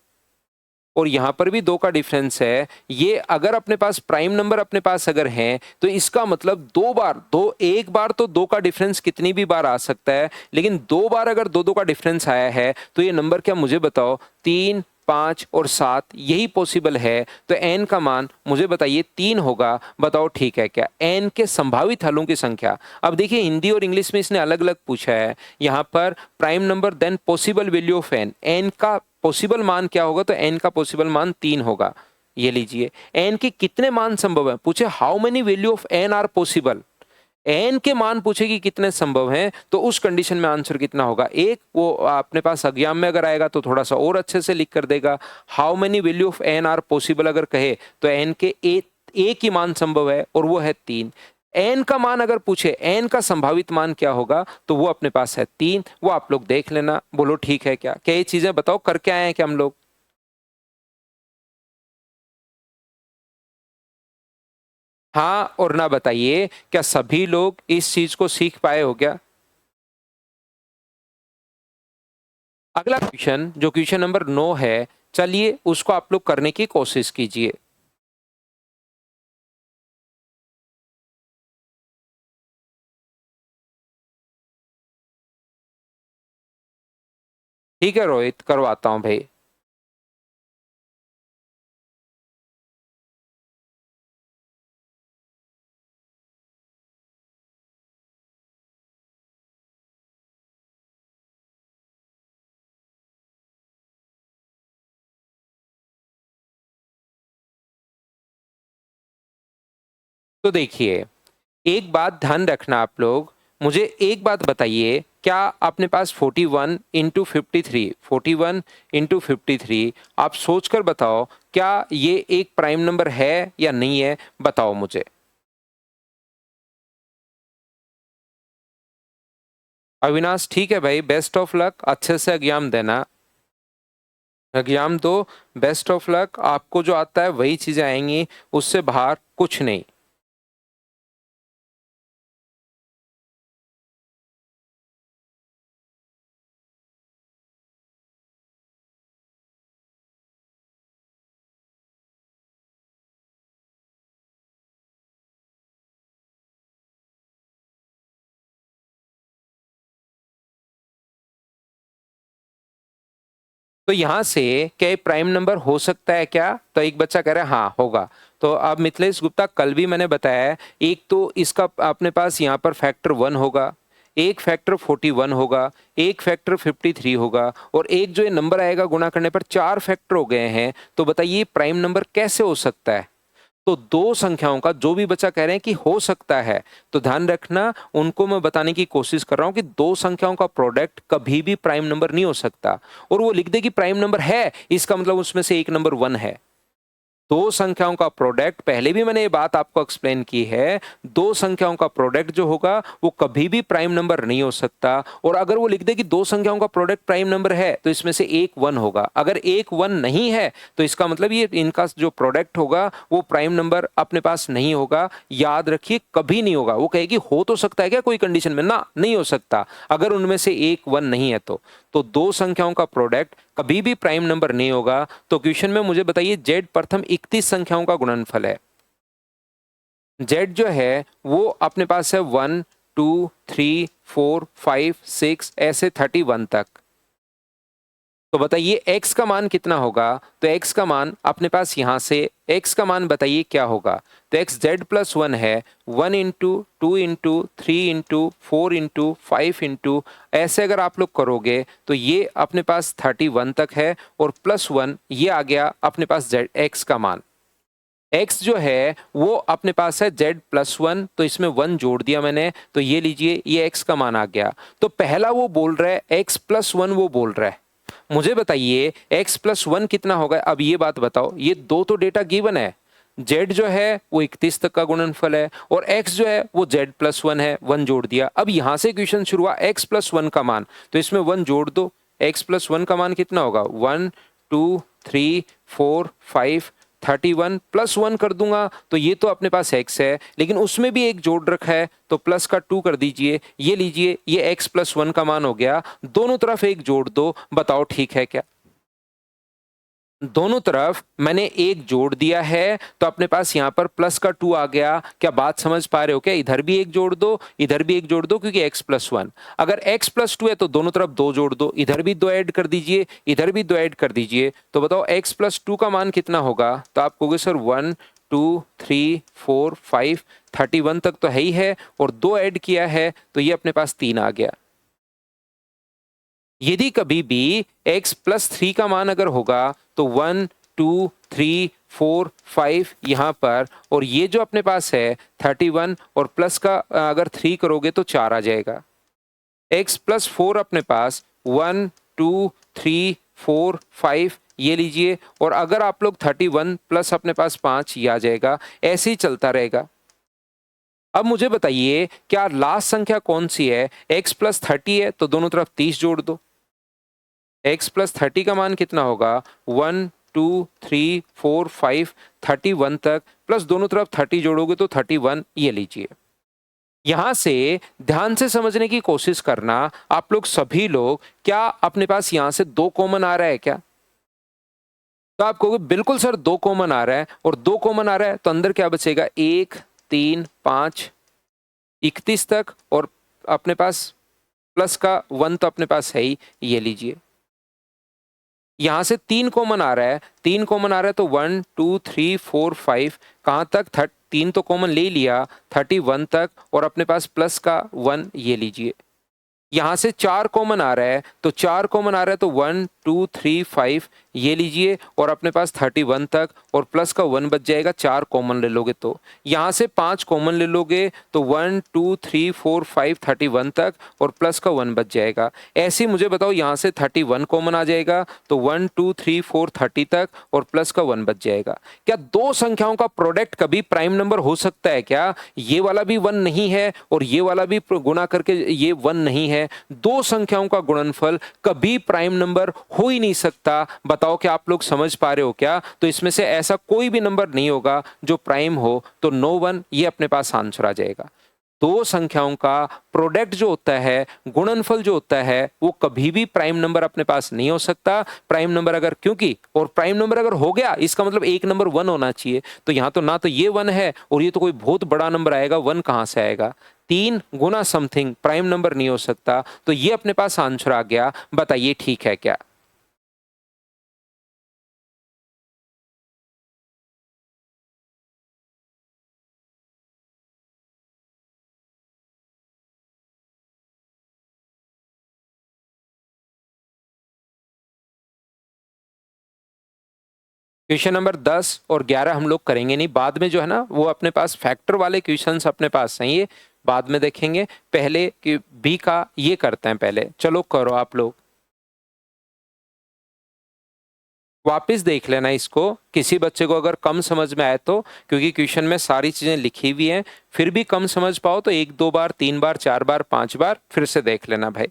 और यहां पर भी दो का डिफरेंस है, ये अगर अपने पास प्राइम नंबर अपने पास अगर है तो इसका मतलब दो बार, दो एक बार तो दो का डिफरेंस कितनी भी बार आ सकता है, लेकिन दो बार अगर दो दो का डिफरेंस आया है तो ये नंबर क्या मुझे बताओ? 3, 5 और 7, यही पॉसिबल है, तो n का मान मुझे बताइए 3 होगा। बताओ ठीक है क्या? n के संभावित हलों की संख्या। अब देखिए हिंदी और इंग्लिश में इसने अलग अलग पूछा है, यहाँ पर prime number then possible value of n का पॉसिबल मान क्या होगा? तो n का पॉसिबल मान 3 होगा। ये लीजिए, n के कितने मान संभव है पूछे, how many value of n are possible. N के मान पूछेगी कितने संभव हैं, तो उस कंडीशन में आंसर कितना होगा? एक। वो अपने पास एग्जाम में अगर आएगा तो थोड़ा सा और अच्छे से लिख कर देगा। How many value of n are possible अगर कहे तो एन के एक ही मान संभव है और वो है 3। एन का मान अगर पूछे, एन का संभावित मान क्या होगा, तो वो अपने पास है 3। वो आप लोग देख लेना, बोलो ठीक है क्या? क्या ये चीजें बताओ करके आए हैं क्या हम लोग? हाँ और ना बताइए, क्या सभी लोग इस चीज को सीख पाए हो क्या? अगला क्वेश्चन जो क्वेश्चन नंबर 9 है, चलिए उसको आप लोग करने की कोशिश कीजिए। ठीक है रोहित, करवाता हूं भाई। तो देखिए, एक बात ध्यान रखना आप लोग, मुझे एक बात बताइए, क्या अपने पास 41 इंटू 53, 41 इंटू 53, आप सोचकर बताओ क्या ये एक प्राइम नंबर है या नहीं है? बताओ मुझे। अविनाश ठीक है भाई, बेस्ट ऑफ लक, अच्छे से एग्जाम देना। एग्जाम दो, बेस्ट ऑफ लक, आपको जो आता है वही चीजें आएंगी, उससे बाहर कुछ नहीं। तो यहां से क्या ये प्राइम नंबर हो सकता है क्या? तो एक बच्चा कह रहा है हाँ होगा। तो अब मिथिलेश गुप्ता, कल भी मैंने बताया है, एक तो इसका अपने पास यहाँ पर फैक्टर 1 होगा, एक फैक्टर 41 होगा, एक फैक्टर 53 होगा, और एक जो ये नंबर आएगा गुणा करने पर 4 फैक्टर हो गए हैं। तो बताइए प्राइम नंबर कैसे हो सकता है? तो दो संख्याओं का, जो भी बच्चा कह रहे हैं कि हो सकता है, तो ध्यान रखना, उनको मैं बताने की कोशिश कर रहा हूं कि दो संख्याओं का प्रोडक्ट कभी भी प्राइम नंबर नहीं हो सकता। और वो लिख दे कि प्राइम नंबर है, इसका मतलब उसमें से एक नंबर 1 है। दो संख्याओं का प्रोडक्ट, पहले भी मैंने ये बात आपको एक्सप्लेन की है, दो संख्याओं का प्रोडक्ट जो होगा वो कभी भी प्राइम नंबर नहीं हो सकता। और अगर वो लिख दे कि दो संख्याओं का प्रोडक्ट प्राइम नंबर है तो इसमें से एक 1 होगा। अगर एक 1 नहीं है तो इसका मतलब ये इनका जो प्रोडक्ट होगा वो प्राइम नंबर अपने पास नहीं होगा। याद रखिए, कभी नहीं होगा। वो कहेगी हो तो सकता है क्या कोई कंडीशन में, ना नहीं हो सकता अगर उनमें से एक 1 नहीं है तो दो संख्याओं का प्रोडक्ट कभी भी प्राइम नंबर नहीं होगा। तो क्वेश्चन में मुझे बताइए, जेड प्रथम 31 संख्याओं का गुणनफल है। जेड जो है वो अपने पास है 1 2 3 4 5 6 ऐसे 31 तक। तो बताइए x का मान कितना होगा। तो x का मान अपने पास यहां से x का मान बताइए क्या होगा। तो x z+1 है 1 into 2 into 3 into 4 into 5 into ऐसे अगर आप लोग करोगे तो ये अपने पास 31 तक है और +1 ये आ गया अपने पास x का मान। x जो है वो अपने पास है z+1, तो इसमें 1 जोड़ दिया मैंने, तो ये लीजिए ये x का मान आ गया। तो पहला वो बोल रहा है x+1 वो बोल रहा है। मुझे बताइए x+1 कितना होगा। अब ये बात बताओ, ये दो तो डेटा गिवन है, z जो है वो 31 तक का गुणनफल है और x जो है वो z+1 है, 1 जोड़ दिया। अब यहां से क्वेश्चन शुरू हुआ x+1 का मान, तो इसमें 1 जोड़ दो। x+1 का मान कितना होगा 1 2 3 4 5 31 +1 कर दूंगा तो ये तो अपने पास x है, लेकिन उसमें भी एक जोड़ रखा है तो प्लस का 2 कर दीजिए। ये लीजिए ये x+1 का मान हो गया। दोनों तरफ एक जोड़ दो, बताओ ठीक है क्या। दोनों तरफ मैंने एक जोड़ दिया है तो अपने पास यहां पर प्लस का 2 आ गया। क्या बात समझ पा रहे हो क्या। इधर भी एक जोड़ दो, इधर भी एक जोड़ दो, क्योंकि x+1। अगर x+2 है तो दोनों तरफ 2 जोड़ दो, इधर भी 2 ऐड कर दीजिए, इधर भी 2 ऐड कर दीजिए। तो बताओ x+2 का मान कितना होगा। तो आप कहोगे सर 1 2 3 4 5 31 तक तो है ही है और 2 ऐड किया है तो ये अपने पास 3 आ गया। यदि कभी भी x+3 का मान अगर होगा तो 1 2 3 4 5 यहां पर, और ये जो अपने पास है 31 और प्लस का अगर 3 करोगे तो 4 आ जाएगा। x+4 अपने पास 1 2 3 4 5 ये लीजिए, और अगर आप लोग 31 प्लस अपने पास 5 ये आ जाएगा। ऐसे ही चलता रहेगा। अब मुझे बताइए क्या लास्ट संख्या कौन सी है। x+30 है तो दोनों तरफ 30 जोड़ दो। x+30 का मान कितना होगा 1 2 3 4 5 31 तक, प्लस दोनों तरफ 30 जोड़ोगे तो 31 ये लीजिए। यहां से ध्यान से समझने की कोशिश करना आप लोग सभी लोग, क्या अपने पास यहां से 2 कॉमन आ रहा है क्या। तो आप कहोगे बिल्कुल सर 2 कॉमन आ रहा है, और 2 कॉमन आ रहा है तो अंदर क्या बचेगा 1 3 5 31 तक, और अपने पास प्लस का 1 तो अपने पास है ही, ये लीजिए। यहां से 3 कॉमन आ रहा है, 3 कॉमन आ रहा है तो 1 2 3 4 5 कहां तक 3 तो कॉमन ले लिया 31 तक, और अपने पास प्लस का 1 ये लीजिए। यहां से 4 कॉमन आ रहा है तो 4 कॉमन आ रहा है तो 1 2 3 5 ये लीजिए, और अपने पास 31 तक और प्लस का 1 बच जाएगा। 4 कॉमन ले लोगे तो यहां से 5 कॉमन ले लोगे तो 1 2 3 4 5 31 तक और प्लस का 1 बच जाएगा। ऐसे ही मुझे बताओ यहां से 31 कॉमन आ जाएगा तो 1 2 3 4 30 तक और प्लस का 1 बच जाएगा। क्या दो संख्याओं का प्रोडक्ट कभी प्राइम नंबर हो सकता है क्या। ये वाला भी 1 नहीं है और ये वाला भी गुणा करके ये 1 नहीं है। दो संख्याओं का गुणनफल कभी प्राइम नंबर हो ही नहीं सकता। बताओ क्या आप लोग समझ पा रहे हो क्या। तो इसमें से ऐसा कोई भी नंबर नहीं होगा जो प्राइम हो, तो नो वन ये अपने पास आंसर आ जाएगा। दो संख्याओं का प्रोडक्ट जो होता है, गुणनफल जो होता है, वो कभी भी प्राइम नंबर अपने पास नहीं हो सकता। प्राइम नंबर अगर, क्योंकि और प्राइम नंबर अगर हो गया इसका मतलब एक नंबर 1 होना चाहिए, तो यहां तो ना तो ये 1 है और ये तो कोई बहुत बड़ा नंबर आएगा, 1 कहां से आएगा। 3 गुना समथिंग प्राइम नंबर नहीं हो सकता। तो ये अपने पास आंसर आ गया। बताइए ठीक है क्या। क्वेश्चन नंबर 10 और 11 हम लोग करेंगे नहीं, बाद में जो है ना वो अपने पास फैक्टर वाले क्वेश्चंस अपने पास हैं, ये बाद में देखेंगे। पहले कि बी का ये करते हैं पहले। चलो करो आप लोग। वापस देख लेना इसको, किसी बच्चे को अगर कम समझ में आए तो, क्योंकि क्वेश्चन में सारी चीजें लिखी हुई हैं, फिर भी कम समझ पाओ तो 1 2 बार 3 बार 4 बार 5 बार फिर से देख लेना भाई।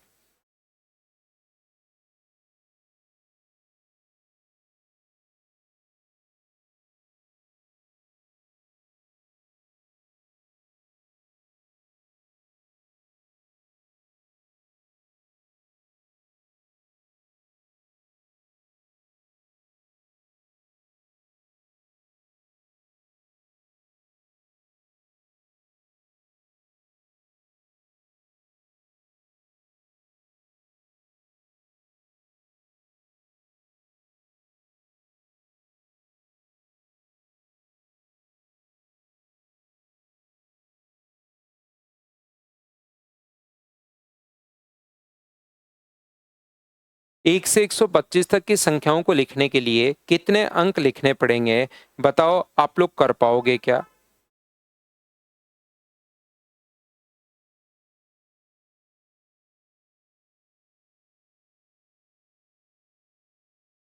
एक से 125 तक की संख्याओं को लिखने के लिए कितने अंक लिखने पड़ेंगे, बताओ आप लोग कर पाओगे क्या?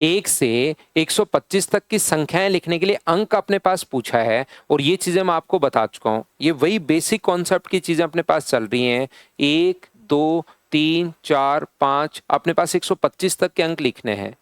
एक से 125 तक की संख्याएं लिखने के लिए अंक अपने पास पूछा है, और ये चीजें मैं आपको बता चुका हूं। ये वही बेसिक कॉन्सेप्ट की चीजें अपने पास चल रही हैं। 1 2 3 4 5 अपने पास 125 तक के अंक लिखने हैं।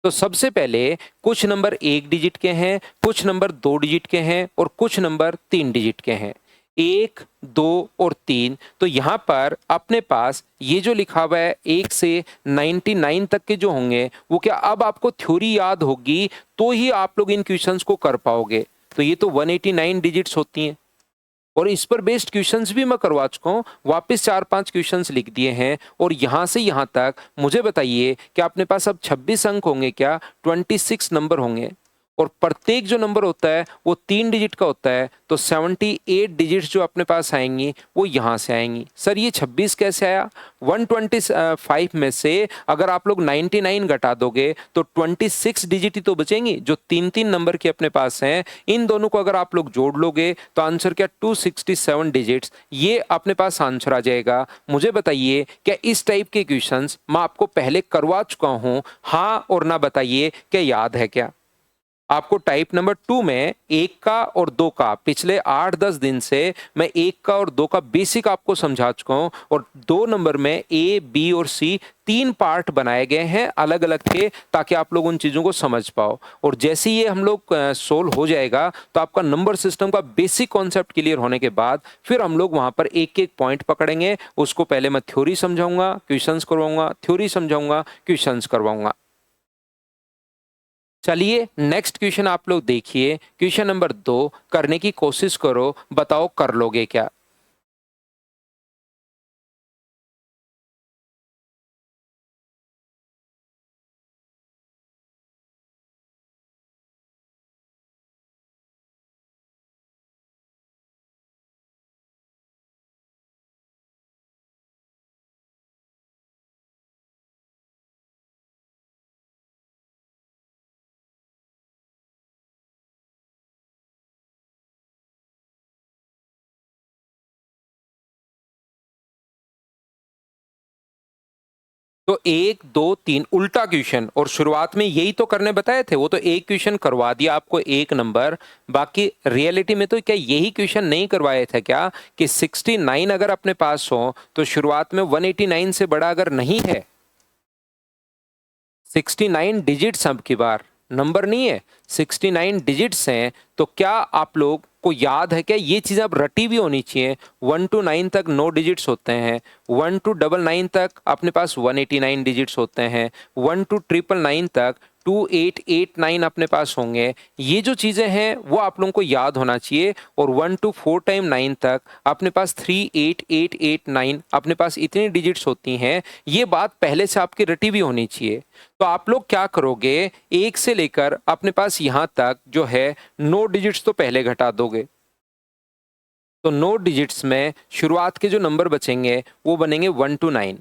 तो सबसे पहले कुछ नंबर 1 डिजिट के हैं, कुछ नंबर 2 डिजिट के हैं, और कुछ नंबर 3 डिजिट के हैं। 1 2 और 3। तो यहां पर अपने पास ये जो लिखा हुआ है 1 से 99 तक के जो होंगे, वो क्या अब आपको थ्योरी याद होगी तो ही आप लोग इन क्वेश्चंस को कर पाओगे। तो ये तो 189 डिजिट्स होती हैं, और इस पर बेस्ड क्वेश्चंस भी मैं करवा चुका हूं। वापस 4 5 क्वेश्चंस लिख दिए हैं, और यहां से यहां तक मुझे बताइए कि अपने पास अब 26 अंक होंगे क्या? 26 नंबर होंगे, और प्रत्येक जो नंबर होता है वो 3 डिजिट का होता है। तो 78 डिजिट्स जो अपने पास आएंगी वो यहां से आएंगी। सर ये 26 कैसे आया? 125 में से अगर आप लोग 99 घटा दोगे तो 26 डिजिट ही तो बचेंगी, जो 3 3 नंबर के अपने पास हैं। इन दोनों को अगर आप लोग जोड़ लोगे तो आंसर क्या? 267 डिजिट्स, ये अपने पास आंसर आ जाएगा। मुझे बताइए क्या इस टाइप के क्वेश्चंस मैं आपको पहले करवा चुका हूं? हाँ और ना बताइए, क्या याद है क्या? आपको टाइप नंबर 2 में 1 का और 2 का पिछले 8 10 दिन से मैं 1 का और 2 का बेसिक आपको समझा चुका हूं, और 2 नंबर में ए बी और सी 3 पार्ट बनाए गए हैं अलग अलग के, ताकि आप लोग उन चीजों को समझ पाओ। और जैसे ही ये हम लोग सोल्व हो जाएगा तो आपका नंबर सिस्टम का बेसिक कॉन्सेप्ट क्लियर होने के बाद फिर हम लोग वहां पर एक एक पॉइंट पकड़ेंगे। उसको पहले मैं थ्योरी समझाऊंगा, क्वेश्चंस करवाऊंगा, थ्योरी समझाऊंगा, क्वेश्चंस करवाऊंगा। चलिए नेक्स्ट क्वेश्चन आप लोग देखिए, क्वेश्चन नंबर 2 करने की कोशिश करो, बताओ कर लोगे क्या? तो 1 2 3 उल्टा क्वेश्चन, और शुरुआत में यही तो करने बताए थे। वो तो एक क्वेश्चन करवा दिया आपको 1 नंबर, बाकी रियलिटी में तो क्या यही क्वेश्चन नहीं करवाए थे क्या कि 69 अगर अपने पास हो तो शुरुआत में 189 से बड़ा अगर नहीं है, 69 डिजिट्स अब की बार नंबर नहीं है, 69 डिजिट्स हैं। तो क्या आप लोग को याद है क्या? ये चीज अब रटी भी होनी चाहिए। 1 to 9 तक 9 डिजिट्स होते हैं, 1 to 99 तक अपने पास 189 डिजिट्स होते हैं, 1 to 999 तक 2889 अपने पास होंगे। ये जो चीजें हैं वो आप लोगों को याद होना चाहिए। और 1 to 4 टाइम 9 तक अपने पास 38889 अपने पास इतनी डिजिट्स होती हैं। ये बात पहले से आपकी रटी भी होनी चाहिए। तो आप लोग क्या करोगे, एक से लेकर अपने पास यहां तक जो है 9 डिजिट्स तो पहले घटा दोगे। तो 9 डिजिट्स में शुरुआत के जो नंबर बचेंगे वो बनेंगे 1 to 9।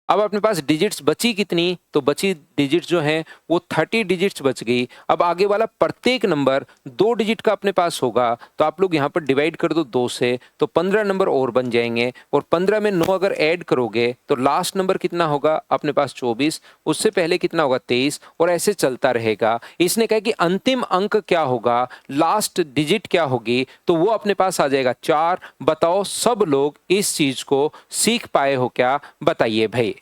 अब अपने पास डिजिट्स बची कितनी, तो बची डिजिट्स जो हैं वो 30 डिजिट्स बच गई। अब आगे वाला प्रत्येक नंबर 2 डिजिट का अपने पास होगा, तो आप लोग यहाँ पर डिवाइड कर दो 2 से, तो 15 नंबर और बन जाएंगे, और 15 में 9 अगर ऐड करोगे तो लास्ट नंबर कितना होगा अपने पास 24, उससे पहले कितना होगा 23, और ऐसे चलता रहेगा। इसने कहा कि अंतिम अंक क्या होगा, लास्ट डिजिट क्या होगी, तो वो अपने पास आ जाएगा 4। बताओ सब लोग इस चीज को सीख पाए हो क्या, बताइए भाई।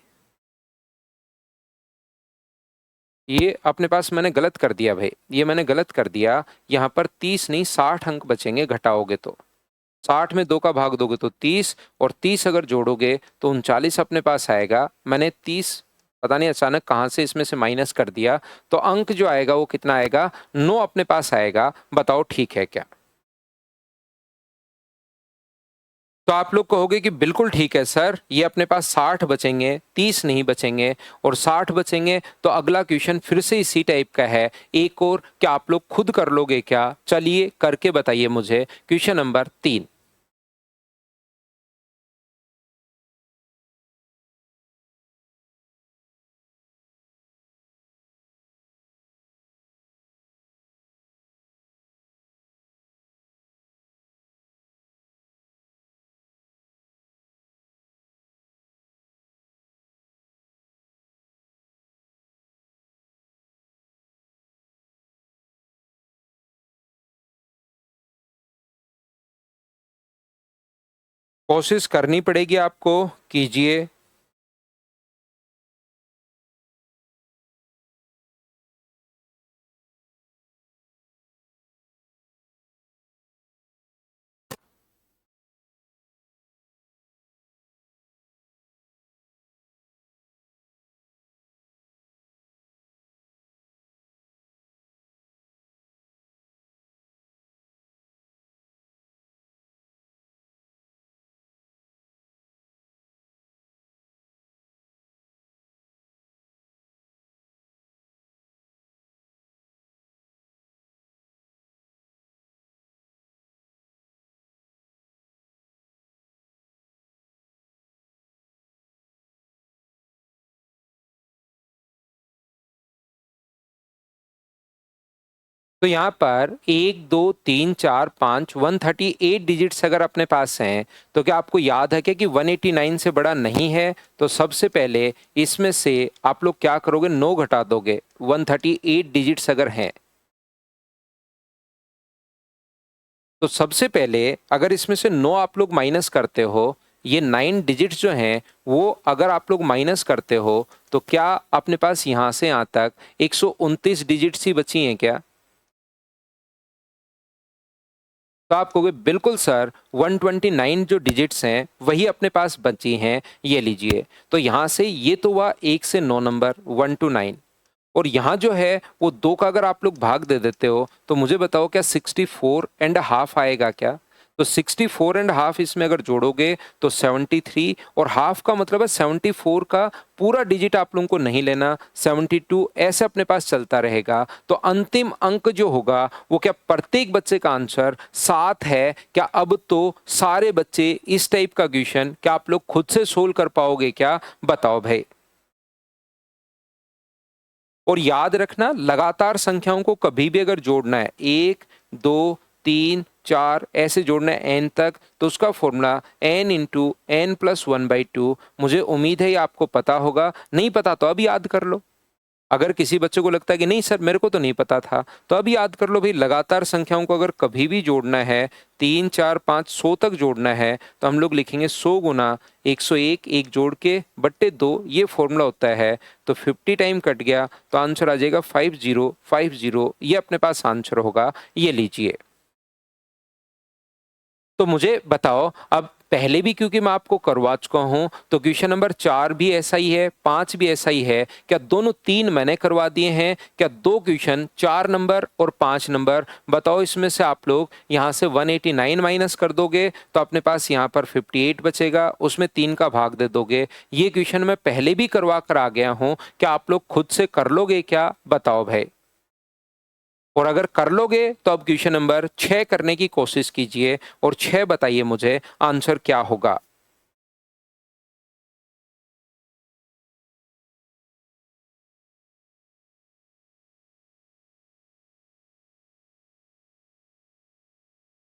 ये अपने पास मैंने गलत कर दिया भाई, ये मैंने गलत कर दिया। यहाँ पर 30 नहीं 60 अंक बचेंगे घटाओगे तो। 60 में 2 का भाग दोगे तो 30, और 30 अगर जोड़ोगे तो 39 अपने पास आएगा। मैंने 30 पता नहीं अचानक कहाँ से इसमें से माइनस कर दिया, तो अंक जो आएगा वो कितना आएगा, 9 अपने पास आएगा। बताओ ठीक है क्या। तो आप लोग कहोगे कि बिल्कुल ठीक है सर, ये अपने पास 60 बचेंगे, 30 नहीं बचेंगे, और 60 बचेंगे तो अगला क्वेश्चन फिर से इसी टाइप का है। एक और क्या आप लोग खुद कर लोगे क्या, चलिए करके बताइए मुझे। Question number 3। कोशिश करनी पड़ेगी आपको, कीजिए। तो यहाँ पर 1 2 3 4 5 138 डिजिट्स अगर अपने पास हैं, तो क्या आपको याद है क्या कि 189 से बड़ा नहीं है। तो सबसे पहले इसमें से आप लोग क्या करोगे, 9 घटा दोगे। 138 डिजिट्स अगर हैं, तो सबसे पहले अगर इसमें से 9 आप लोग माइनस करते हो, ये 9 डिजिट्स जो हैं वो अगर आप लोग माइनस करते हो, तो क्या अपने पास यहाँ से यहाँ तक 129 डिजिट्स ही बची हैं क्या। तो आप कहोगे बिल्कुल सर, 129 जो डिजिट्स हैं वही अपने पास बची हैं, ये लीजिए। तो यहाँ से ये तो हुआ 1 से 9 नंबर 1 to 9, और यहाँ जो है वो 2 का अगर आप लोग भाग दे देते हो, तो मुझे बताओ क्या 64.5 आएगा क्या। तो 64.5 इसमें अगर जोड़ोगे तो 73, और हाफ का मतलब है 74 का पूरा डिजिट आप लोगों को नहीं लेना, 72 ऐसे अपने पास चलता रहेगा। तो अंतिम अंक जो होगा वो क्या प्रत्येक बच्चे का आंसर 7 है क्या। अब तो सारे बच्चे इस टाइप का क्वेश्चन क्या आप लोग खुद से सोल्व कर पाओगे क्या, बताओ भाई। और याद रखना, लगातार संख्याओं को कभी भी अगर जोड़ना है, 1 2 3 4 ऐसे जोड़ना है एन तक, तो उसका फॉर्मूला n × n+1/2। मुझे उम्मीद है ये आपको पता होगा, नहीं पता तो अब याद कर लो। अगर किसी बच्चे को लगता है कि नहीं सर मेरे को तो नहीं पता था, तो अब याद कर लो भाई। लगातार संख्याओं को अगर कभी भी जोड़ना है, 3 4 5 100 तक जोड़ना है, तो हम लोग लिखेंगे 100 गुना 101, एक जोड़ के बट्टे 2, ये फॉर्मूला होता है। तो 50 टाइम कट गया तो आंसर आ जाएगा 5050, ये अपने पास आंसर होगा, ये लीजिए। तो मुझे बताओ, अब पहले भी क्योंकि मैं आपको करवा चुका हूं, तो क्वेश्चन नंबर 4 भी ऐसा ही है, 5 भी ऐसा ही है क्या। दोनों 3 मैंने करवा दिए हैं क्या, 2 क्वेश्चन 4 नंबर और 5 नंबर। बताओ इसमें से आप लोग यहां से 189 माइनस कर दोगे तो अपने पास यहां पर 58 बचेगा, उसमें 3 का भाग दे दोगे। ये क्वेश्चन मैं पहले भी करवा कर आ गया हूं, क्या आप लोग खुद से कर लोगे क्या, बताओ भाई। और अगर कर लोगे तो अब क्वेश्चन नंबर 6 करने की कोशिश कीजिए, और 6 बताइए मुझे आंसर क्या होगा।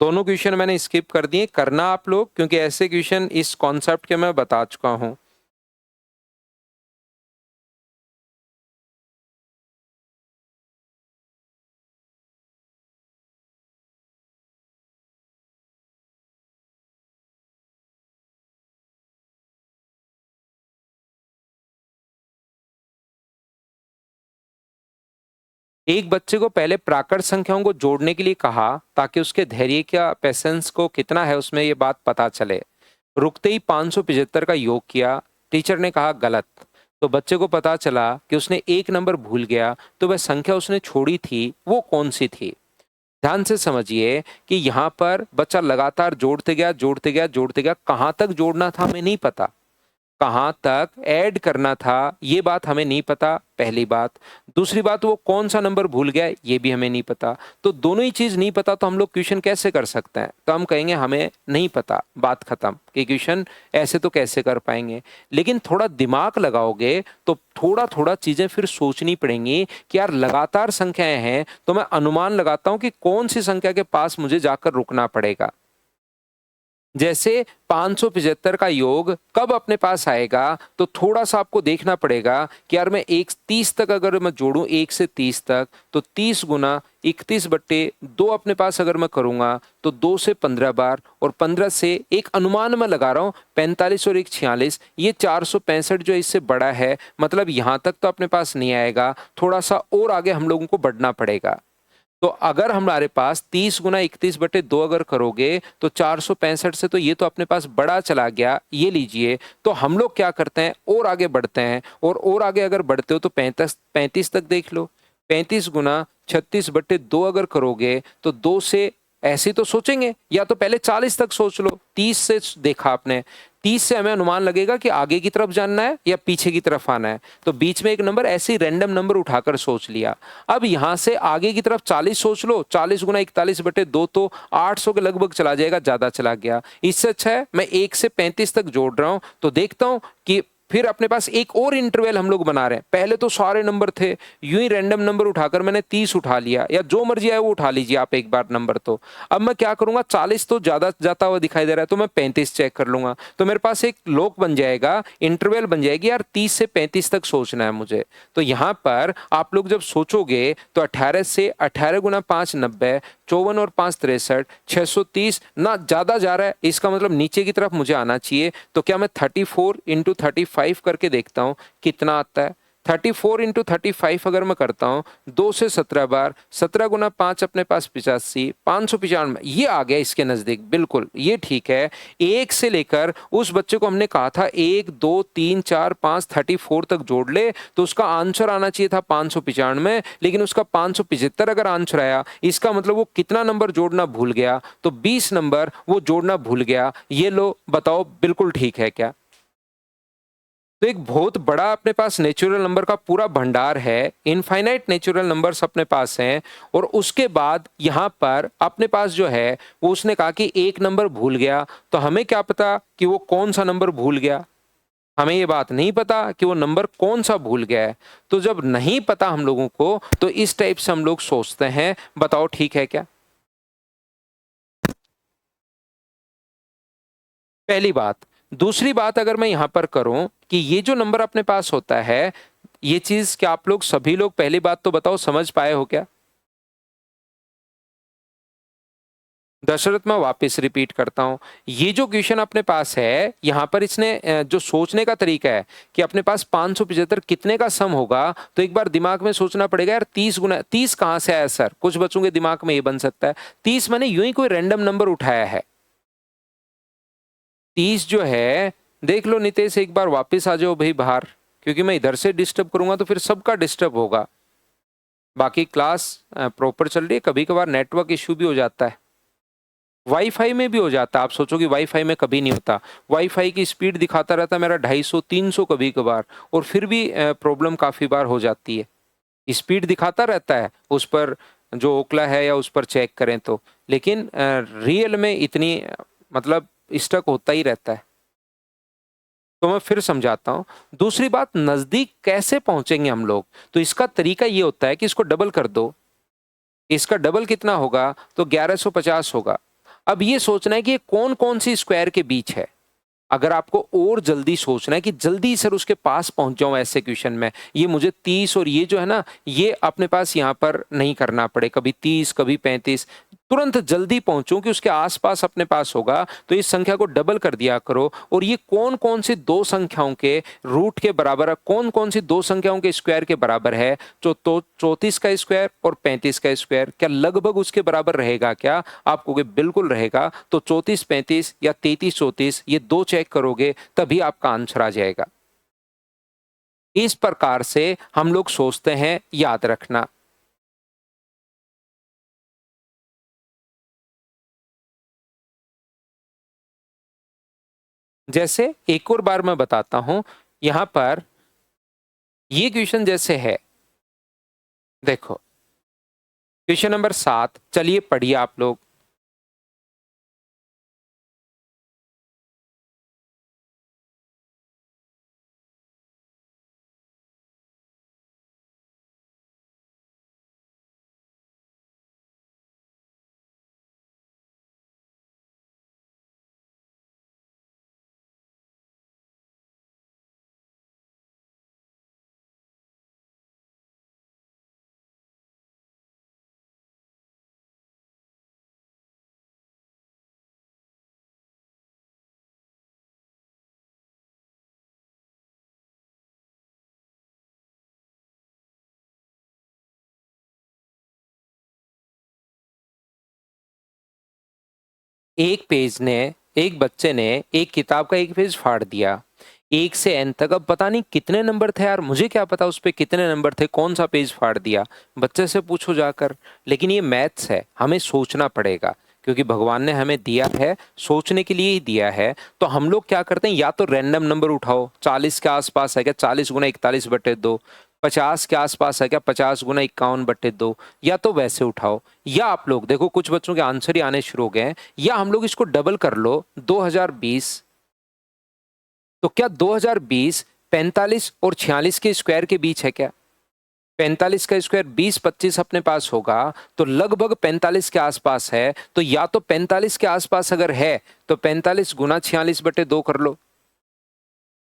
दोनों क्वेश्चन मैंने स्किप कर दिए, करना आप लोग, क्योंकि ऐसे क्वेश्चन इस कॉन्सेप्ट के मैं बता चुका हूं। एक बच्चे को पहले प्राकृत संख्याओं को जोड़ने के लिए कहा ताकि उसके धैर्य का पेशेंस को कितना है उसमें ये बात पता चले। रुकते ही 575 का योग किया, टीचर ने कहा गलत। तो बच्चे को पता चला कि उसने एक नंबर भूल गया, तो वह संख्या उसने छोड़ी थी वो कौन सी थी। ध्यान से समझिए कि यहाँ पर बच्चा लगातार जोड़ते गया जोड़ते गया जोड़ते गया, कहाँ तक जोड़ना था हमें नहीं पता, कहाँ तक ऐड करना था ये बात हमें नहीं पता, पहली बात। दूसरी बात, वो कौन सा नंबर भूल गया ये भी हमें नहीं पता। तो दोनों ही चीज नहीं पता तो हम लोग क्वेश्चन कैसे कर सकते हैं? तो हम कहेंगे हमें नहीं पता, बात खत्म, कि क्वेश्चन ऐसे तो कैसे कर पाएंगे। लेकिन थोड़ा दिमाग लगाओगे तो थोड़ा थोड़ा चीजें फिर सोचनी पड़ेंगी कि यार लगातार संख्याएं हैं तो मैं अनुमान लगाता हूं कि कौन सी संख्या के पास मुझे जाकर रुकना पड़ेगा। जैसे 575 का योग कब अपने पास आएगा, तो थोड़ा सा आपको देखना पड़ेगा कि यार मैं 30 तक अगर मैं जोड़ूं, 1 से 30 तक, तो 30 गुना 31/2 अपने पास अगर मैं करूंगा तो 2 से 15 बार, और 15 से एक अनुमान मैं लगा रहा हूं 45 और एक 46, ये 465 जो इससे बड़ा है, मतलब यहां तक तो अपने पास नहीं आएगा, थोड़ा सा और आगे हम लोगों को बढ़ना पड़ेगा। तो अगर हमारे पास 30 गुना 31/2 अगर करोगे तो 465 से तो ये तो अपने पास बड़ा चला गया, ये लीजिए। तो हम लोग क्या करते हैं, और आगे बढ़ते हैं, और आगे अगर बढ़ते हो तो 35 तक देख लो। 35 गुना 36/2 अगर करोगे तो 2 से ऐसे तो सोचेंगे, या तो पहले 40 तक सोच लो। 30 से देखा आपने, 30 से हमें अनुमान लगेगा कि आगे की तरफ जानना है या पीछे की तरफ आना है, तो बीच में एक नंबर ऐसे ही रैंडम नंबर उठाकर सोच लिया। अब यहां से आगे की तरफ 40 सोच लो, 40 गुना 41/2 तो 800 के लगभग चला जाएगा, ज्यादा चला गया। इससे अच्छा है मैं 1 से 35 तक जोड़ रहा हूं, तो देखता हूं कि फिर अपने पास एक और इंटरवल हम लोग बना रहे हैं। पहले तो सारे नंबर थे, यूं ही रैंडम नंबर उठाकर मैंने 30 उठा लिया, या जो मर्जी आए वो उठा लीजिए आप एक बार नंबर। तो अब मैं क्या करूंगा, 40 तो ज्यादा जाता हुआ दिखाई दे रहा है तो मैं 35 चेक कर लूंगा, तो मेरे पास एक लोक बन जाएगा, इंटरवल बन जाएगी, यार 30 से 35 तक सोचना है मुझे। तो यहां पर आप लोग जब सोचोगे तो 18 से 18 गुना 5 90, 54 और 5 63, 630 ना ज्यादा जा रहा है, इसका मतलब नीचे की तरफ मुझे आना चाहिए। तो क्या मैं 34 इंटू 35 करके देखता हूं कितना आता है। 34 इंटू 35 अगर मैं करता हूं 2 से 17 बार, 17 गुना 5 अपने पास 85, 595, ये आ गया इसके नजदीक, बिल्कुल ये ठीक है। एक से लेकर उस बच्चे को हमने कहा था 1 2 3 4 5 34 तक जोड़ ले, तो उसका आंसर आना चाहिए था 595, लेकिन उसका 575 अगर आंसर आया, इसका मतलब वो कितना नंबर जोड़ना भूल गया, तो 20 नंबर वो जोड़ना भूल गया। ये लो बताओ बिल्कुल ठीक है क्या? तो एक बहुत बड़ा अपने पास नेचुरल नंबर का पूरा भंडार है, इनफाइनाइट नेचुरल नंबर्स अपने पास हैं। और उसके बाद यहां पर अपने पास जो है वो उसने कहा कि एक नंबर भूल गया, तो हमें क्या पता कि वो कौन सा नंबर भूल गया? हमें ये बात नहीं पता कि वो नंबर कौन सा भूल गया है। तो जब नहीं पता हम लोगों को तो इस टाइप से हम लोग सोचते हैं, बताओ ठीक है क्या? पहली बात। दूसरी बात अगर मैं यहां पर करूं कि ये जो नंबर अपने पास होता है, ये चीज क्या आप लोग सभी लोग, पहली बात तो बताओ समझ पाए हो क्या? दशरथ मैं वापस रिपीट करता हूं, ये जो क्वेश्चन अपने पास है यहां पर इसने जो सोचने का तरीका है कि अपने पास 575 कितने का सम होगा, तो एक बार दिमाग में सोचना पड़ेगा यार 30 गुना 30 कहां से आया सर, कुछ बच्चों के दिमाग में ये बन सकता है। 30 मैंने यूं ही कोई रैंडम नंबर उठाया है। 30 जो है, देख लो नितेश एक बार वापस आ जाओ भाई बाहर, क्योंकि मैं इधर से डिस्टर्ब करूंगा तो फिर सबका डिस्टर्ब होगा। बाकी क्लास प्रॉपर चल रही है, कभी कभार नेटवर्क इश्यू भी हो जाता है, वाईफाई में भी हो जाता है। आप सोचो कि वाईफाई में कभी नहीं होता, वाईफाई की स्पीड दिखाता रहता है मेरा 250 300 कभी कभार, और फिर भी प्रॉब्लम काफी बार हो जाती है। स्पीड दिखाता रहता है उस पर, जो ओकला है या उस पर चेक करें तो, लेकिन रियल में इतनी मतलब स्टक होता ही रहता है। तो मैं फिर समझाता हूं। दूसरी बात, नजदीक कैसे पहुंचेंगे हम लोग, तो इसका तरीका ये होता है कि इसको डबल कर दो। इसका डबल कितना होगा, तो 1150 होगा। अब ये सोचना है कि ये कौन कौन सी स्क्वायर के बीच है। अगर आपको और जल्दी सोचना है कि जल्दी सर उसके पास पहुंच जाऊं ऐसे क्वेश्चन में, ये मुझे 30 और ये जो है ना, ये अपने पास यहाँ पर नहीं करना पड़े, कभी 30 कभी 35, तुरंत जल्दी पहुंचूं कि उसके आसपास अपने पास होगा, तो इस संख्या को डबल कर दिया करो। और ये कौन कौन सी दो संख्याओं के रूट के बराबर है, कौन कौन सी दो संख्याओं के स्क्वायर के बराबर है, जो तो 34 का स्क्वायर और 35 का स्क्वायर, क्या लगभग उसके बराबर रहेगा क्या? आप कहोगे बिल्कुल रहेगा। तो 34 35 या 33 34 ये दो चेक करोगे तभी आपका आंसर आ जाएगा। इस प्रकार से हम लोग सोचते हैं, याद रखना। जैसे एक और बार मैं बताता हूं, यहां पर ये क्वेश्चन जैसे है, देखो क्वेश्चन नंबर 7, चलिए पढ़िए आप लोग। एक पेज ने एक बच्चे ने एक किताब का एक पेज फाड़ दिया, 1 से n तक। अब पता नहीं कितने नंबर थे यार, मुझे क्या पता उस पे कितने नंबर थे, कौन सा पेज फाड़ दिया, बच्चे से पूछो जाकर। लेकिन ये मैथ्स है, हमें सोचना पड़ेगा, क्योंकि भगवान ने हमें दिया है, सोचने के लिए ही दिया है। तो हम लोग क्या करते हैं, या तो रैंडम नंबर उठाओ, 40 के आसपास है क्या, 40 गुना 41/2, 50 के आसपास है क्या, 50 गुना 51/2, या तो वैसे उठाओ। या आप लोग देखो कुछ बच्चों के आंसर ही आने शुरू हो गए हैं, या हम लोग इसको डबल कर लो, 2020। तो क्या 2020 45 और 46 के स्क्वायर के बीच है क्या? 45 का स्क्वायर 20 25 अपने पास होगा, तो लगभग 45 के आसपास है। तो या तो 45 के आसपास अगर है तो 45 गुना 46/2 कर लो,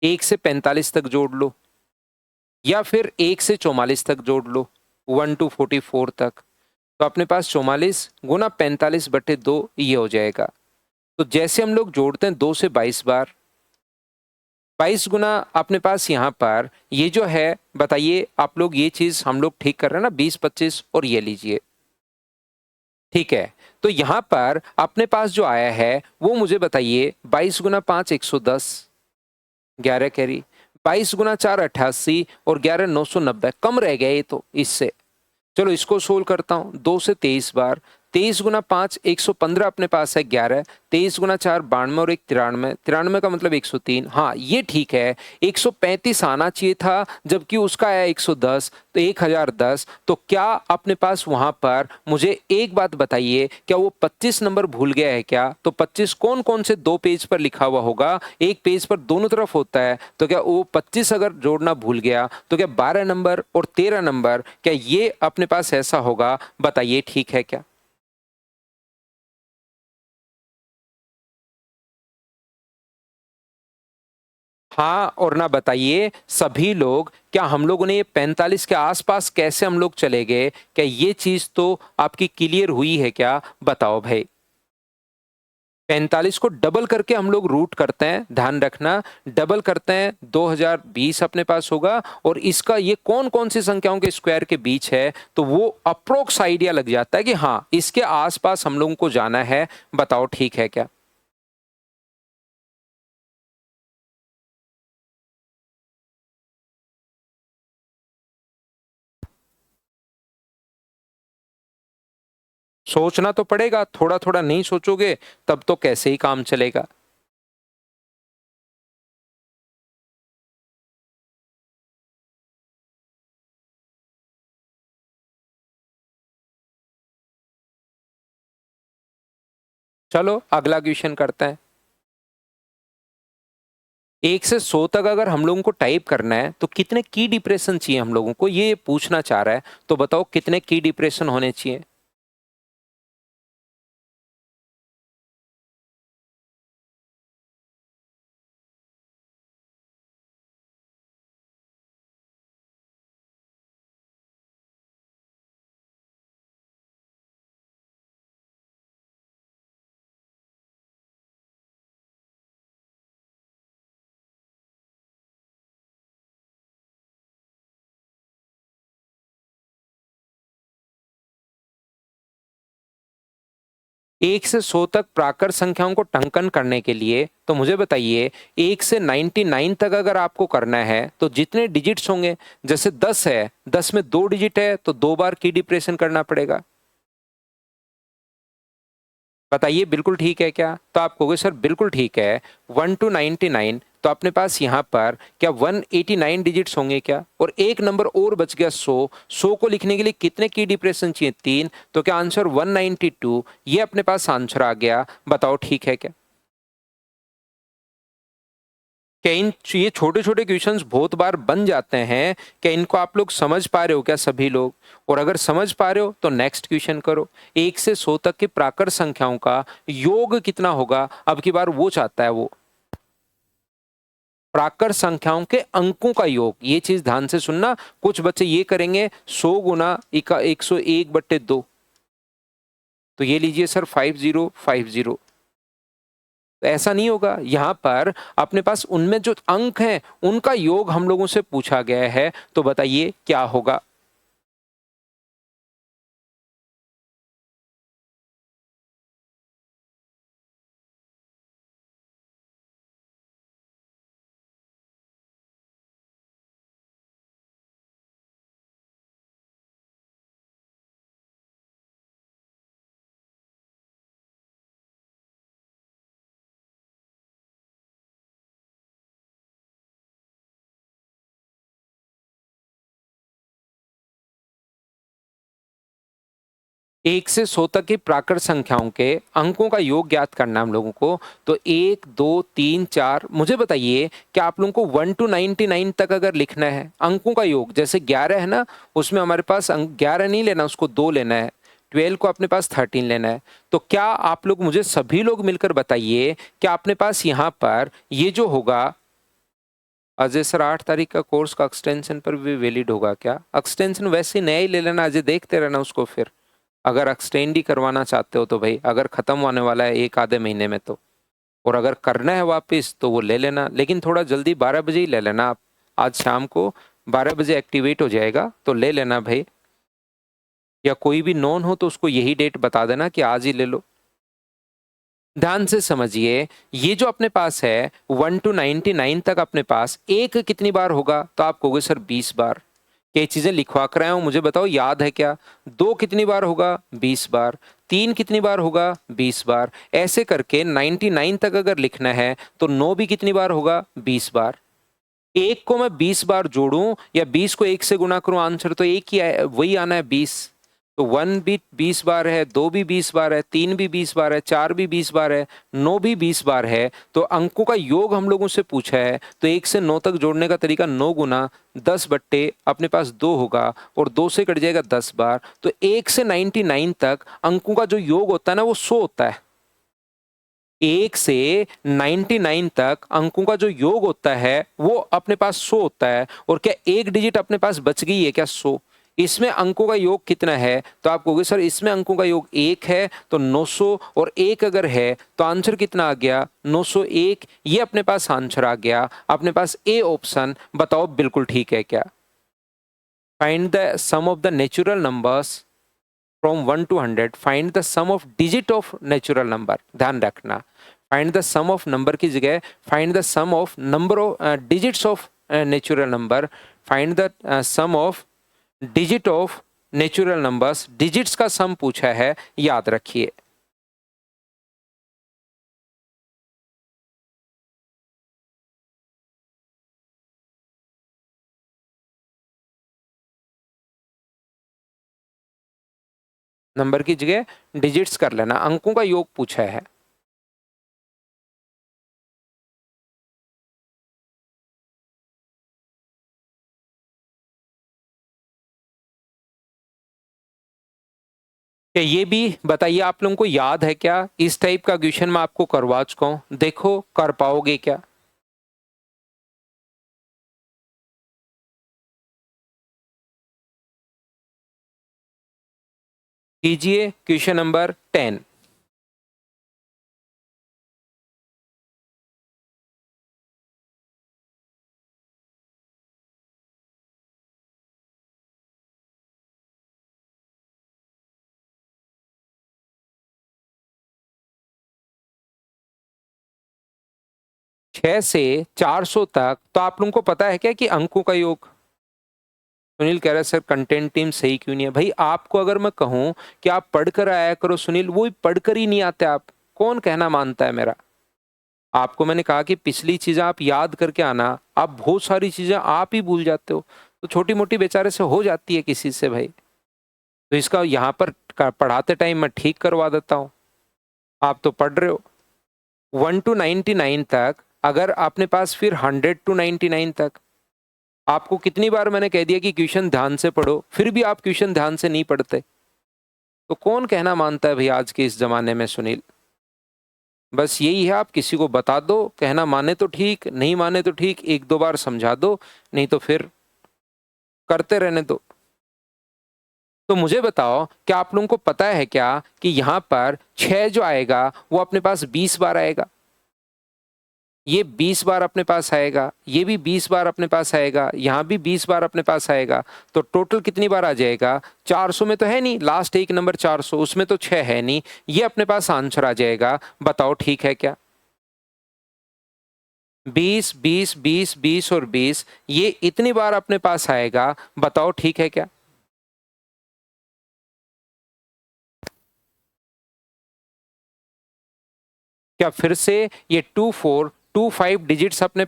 1 से 45 तक जोड़ लो, या फिर 1 से 44 तक जोड़ लो, 1 to 44 तक। तो अपने पास 44 गुना 45/2 ये हो जाएगा। तो जैसे हम लोग जोड़ते हैं 2 से 22 बार, 22 गुना अपने पास यहाँ पर ये जो है, बताइए आप लोग, ये चीज हम लोग ठीक कर रहे हैं ना, 20 25, और ये लीजिए, ठीक है। तो यहाँ पर अपने पास जो आया है वो मुझे बताइए, 22 गुना 5 110, 11 कैरी, 22 गुना 4 88, और 11 990, कम रह गया ये तो इससे। चलो इसको सोल्व करता हूं, 2 से 23 बार, 23 गुना 5 115 अपने पास है, 11, 23 गुना 4 92 और 1 93, 93 का मतलब 103। हाँ ये ठीक है, 135 आना चाहिए था, जबकि उसका आया 110, तो 1010। तो क्या अपने पास वहां पर, मुझे एक बात बताइए, क्या वो 25 नंबर भूल गया है क्या? तो 25 कौन कौन से दो पेज पर लिखा हुआ होगा, एक पेज पर दोनों तरफ होता है, तो क्या वो 25 अगर जोड़ना भूल गया, तो क्या 12 नंबर और 13 नंबर, क्या ये अपने पास ऐसा होगा? बताइए ठीक है क्या? हाँ और ना बताइए सभी लोग, क्या हम लोगों ने ये 45 के आसपास कैसे हम लोग चले गए? क्या ये चीज तो आपकी क्लियर हुई है क्या? बताओ भाई। 45 को डबल करके हम लोग रूट करते हैं, ध्यान रखना, डबल करते हैं, 2020 अपने पास होगा। और इसका ये कौन कौन सी संख्याओं के स्क्वायर के बीच है, तो वो अप्रोक्स आइडिया लग जाता है कि हाँ इसके आसपास हम लोगों को जाना है। बताओ ठीक है क्या? सोचना तो पड़ेगा, थोड़ा थोड़ा नहीं सोचोगे तब तो कैसे ही काम चलेगा। चलो अगला क्वेश्चन करते हैं। 1 से 100 तक अगर हम लोगों को टाइप करना है तो कितने की डिप्रेशन चाहिए हम लोगों को, ये पूछना चाह रहा है। तो बताओ कितने की डिप्रेशन होने चाहिए? 1 से 100 तक प्राकृत संख्याओं को टंकन करने के लिए तो मुझे बताइए 1 से 99 तक अगर आपको करना है तो जितने डिजिट्स होंगे, जैसे 10 है, 10 में 2 डिजिट है तो 2 बार की डिप्रेशन करना पड़ेगा। बताइए बिल्कुल ठीक है क्या? तो आप कहोगे सर बिल्कुल ठीक है। 1 टू 99 तो अपने पास यहाँ पर क्या 189 डिजिट्स होंगे क्या? और एक नंबर और बच गया 100। 100 को लिखने के लिए कितने की डिप्रेशन चाहिए? 3। तो क्या आंसर 192 ये अपने पास आंसर आ गया। बताओ ठीक है क्या? क्या इन ये छोटे-छोटे क्वेश्चंस बहुत बार बन जाते हैं, क्या इनको आप लोग समझ पा रहे हो क्या सभी लोग? और अगर समझ पा रहे हो तो नेक्स्ट क्वेश्चन करो। 1 से 100 तक की प्राकृत संख्याओं का योग कितना होगा? अब की बार वो चाहता है वो। प्राकृत संख्याओं के अंकों का योग, ये चीज ध्यान से सुनना। कुछ बच्चे ये करेंगे 100 गुना 101/2, तो ये लीजिए सर 5050। तो ऐसा नहीं होगा। यहाँ पर अपने पास उनमें जो अंक हैं उनका योग हम लोगों से पूछा गया है, तो बताइए क्या होगा? एक से 100 तक की प्राकृत संख्याओं के अंकों का योग ज्ञात करना है हम लोगों को। तो 1, 2, 3, 4, मुझे बताइए कि आप लोगों को 1 टू 99 तक अगर लिखना है अंकों का योग, जैसे 11 है ना, उसमें हमारे पास अंक 11 नहीं लेना, उसको 2 लेना है। 12 को अपने पास 13 लेना है। तो क्या आप लोग मुझे सभी लोग मिलकर बताइए कि अपने पास यहाँ पर ये जो होगा, अजय सर 8 तारीख का कोर्स का एक्सटेंशन पर भी वैलिड होगा क्या? एक्सटेंशन वैसे नया ही ले लेना अजय, देखते रहना उसको फिर। अगर एक्सटेंड ही करवाना चाहते हो तो भाई, अगर खत्म होने वाला है एक आधे महीने में तो, और अगर करना है वापस तो वो ले लेना, लेकिन थोड़ा जल्दी 12 बजे ही ले लेना आप। आज शाम को 12 बजे एक्टिवेट हो जाएगा तो ले लेना भाई। या कोई भी नॉन हो तो उसको यही डेट बता देना कि आज ही ले लो। ध्यान से समझिए, ये जो अपने पास है 1 टू 99 तक अपने पास एक कितनी बार होगा? तो आप कहोगे सर 20 बार। ये चीजें लिखवा कर आया हूं, मुझे बताओ याद है क्या? 2 कितनी बार होगा? 20 बार। 3 कितनी बार होगा? 20 बार। ऐसे करके 99 तक अगर लिखना है तो 9 भी कितनी बार होगा? 20 बार। एक को मैं 20 बार जोड़ूं या 20 को 1 से गुना करूं, आंसर तो एक ही वही आना है 20। तो 1 भी 20 बार है, 2 भी 20 बार है, 3 भी 20 बार है, 4 भी 20 बार है, 9 भी 20 बार है। तो अंकों का योग हम लोगों से पूछा है, तो 1 से 9 तक जोड़ने का तरीका 9 गुना 10 बट्टे अपने पास 2 होगा, और 2 से कट जाएगा 10 बार। तो 1 से 99 तक अंकों का जो योग होता है ना वो 100 होता है। 1 से 99 तक अंकों का जो योग होता है वो अपने पास 100 होता है। और क्या एक डिजिट अपने पास बच गई है क्या? 100। इसमें अंकों का योग कितना है? तो आप कहोगे सर इसमें अंकों का योग 1 है, तो 900 और 1 अगर है तो आंसर कितना आ गया? 901। ये अपने पास आंसर आ गया। अपने पास ए ऑप्शन। बताओ बिल्कुल ठीक है क्या? Find the sum of the natural numbers from 1 to 100। Find the sum of digit of natural number. ध्यान रखना, find the sum of number की जगह find the sum of number of digits of natural number. Find the sum of digit of natural numbers. Digits का सम पूछा है, याद रखिए। नंबर की जगह डिजिट्स कर लेना, अंकों का योग पूछा है। क्या ये भी बताइए आप लोगों को याद है क्या? इस टाइप का क्वेश्चन मैं आपको करवा चुका हूं, देखो कर पाओगे क्या? कीजिए क्वेश्चन नंबर 10। 6 से 400 तक, तो आप लोगों को पता है क्या कि अंकों का योग? सुनील कह रहा है सर कंटेंट टीम सही क्यों नहीं है? भाई आपको अगर मैं कहूं कि आप पढ़कर आया करो सुनील, वो पढ़कर ही नहीं आते आप, कौन कहना मानता है मेरा? आपको मैंने कहा कि पिछली चीजें आप याद करके आना, आप बहुत सारी चीजें आप ही भूल जाते हो, तो छोटी मोटी बेचारे से हो जाती है किसी से भाई। तो इसका यहाँ पर पढ़ाते टाइम मैं ठीक करवा देता हूँ। आप तो पढ़ रहे हो 1 to 99 तक, अगर आपने पास फिर 100 to 99 तक, आपको कितनी बार मैंने कह दिया कि क्वेश्चन ध्यान से पढ़ो, फिर भी आप क्वेश्चन ध्यान से नहीं पढ़ते, तो कौन कहना मानता है भाई आज के इस जमाने में सुनील? बस यही है, आप किसी को बता दो, कहना माने तो ठीक, नहीं माने तो ठीक, एक दो बार समझा दो, नहीं तो फिर करते रहने दो। तो मुझे बताओ क्या आप लोगों को पता है क्या कि यहाँ पर 6 जो आएगा वो अपने पास 20 बार आएगा, ये 20 बार अपने पास आएगा, ये भी 20 बार अपने पास आएगा, यहाँ भी 20 बार अपने पास आएगा, तो टोटल कितनी बार आ जाएगा? 400 में तो है नहीं, लास्ट एक नंबर 400, उसमें तो 6 है नहीं, ये अपने पास आंसर आ जाएगा। बताओ ठीक है क्या? 20 20 20 20 और 20, ये इतनी बार अपने पास आएगा, बताओ ठीक है क्या? क्या फिर से ये 2425 डिजिट्स अपने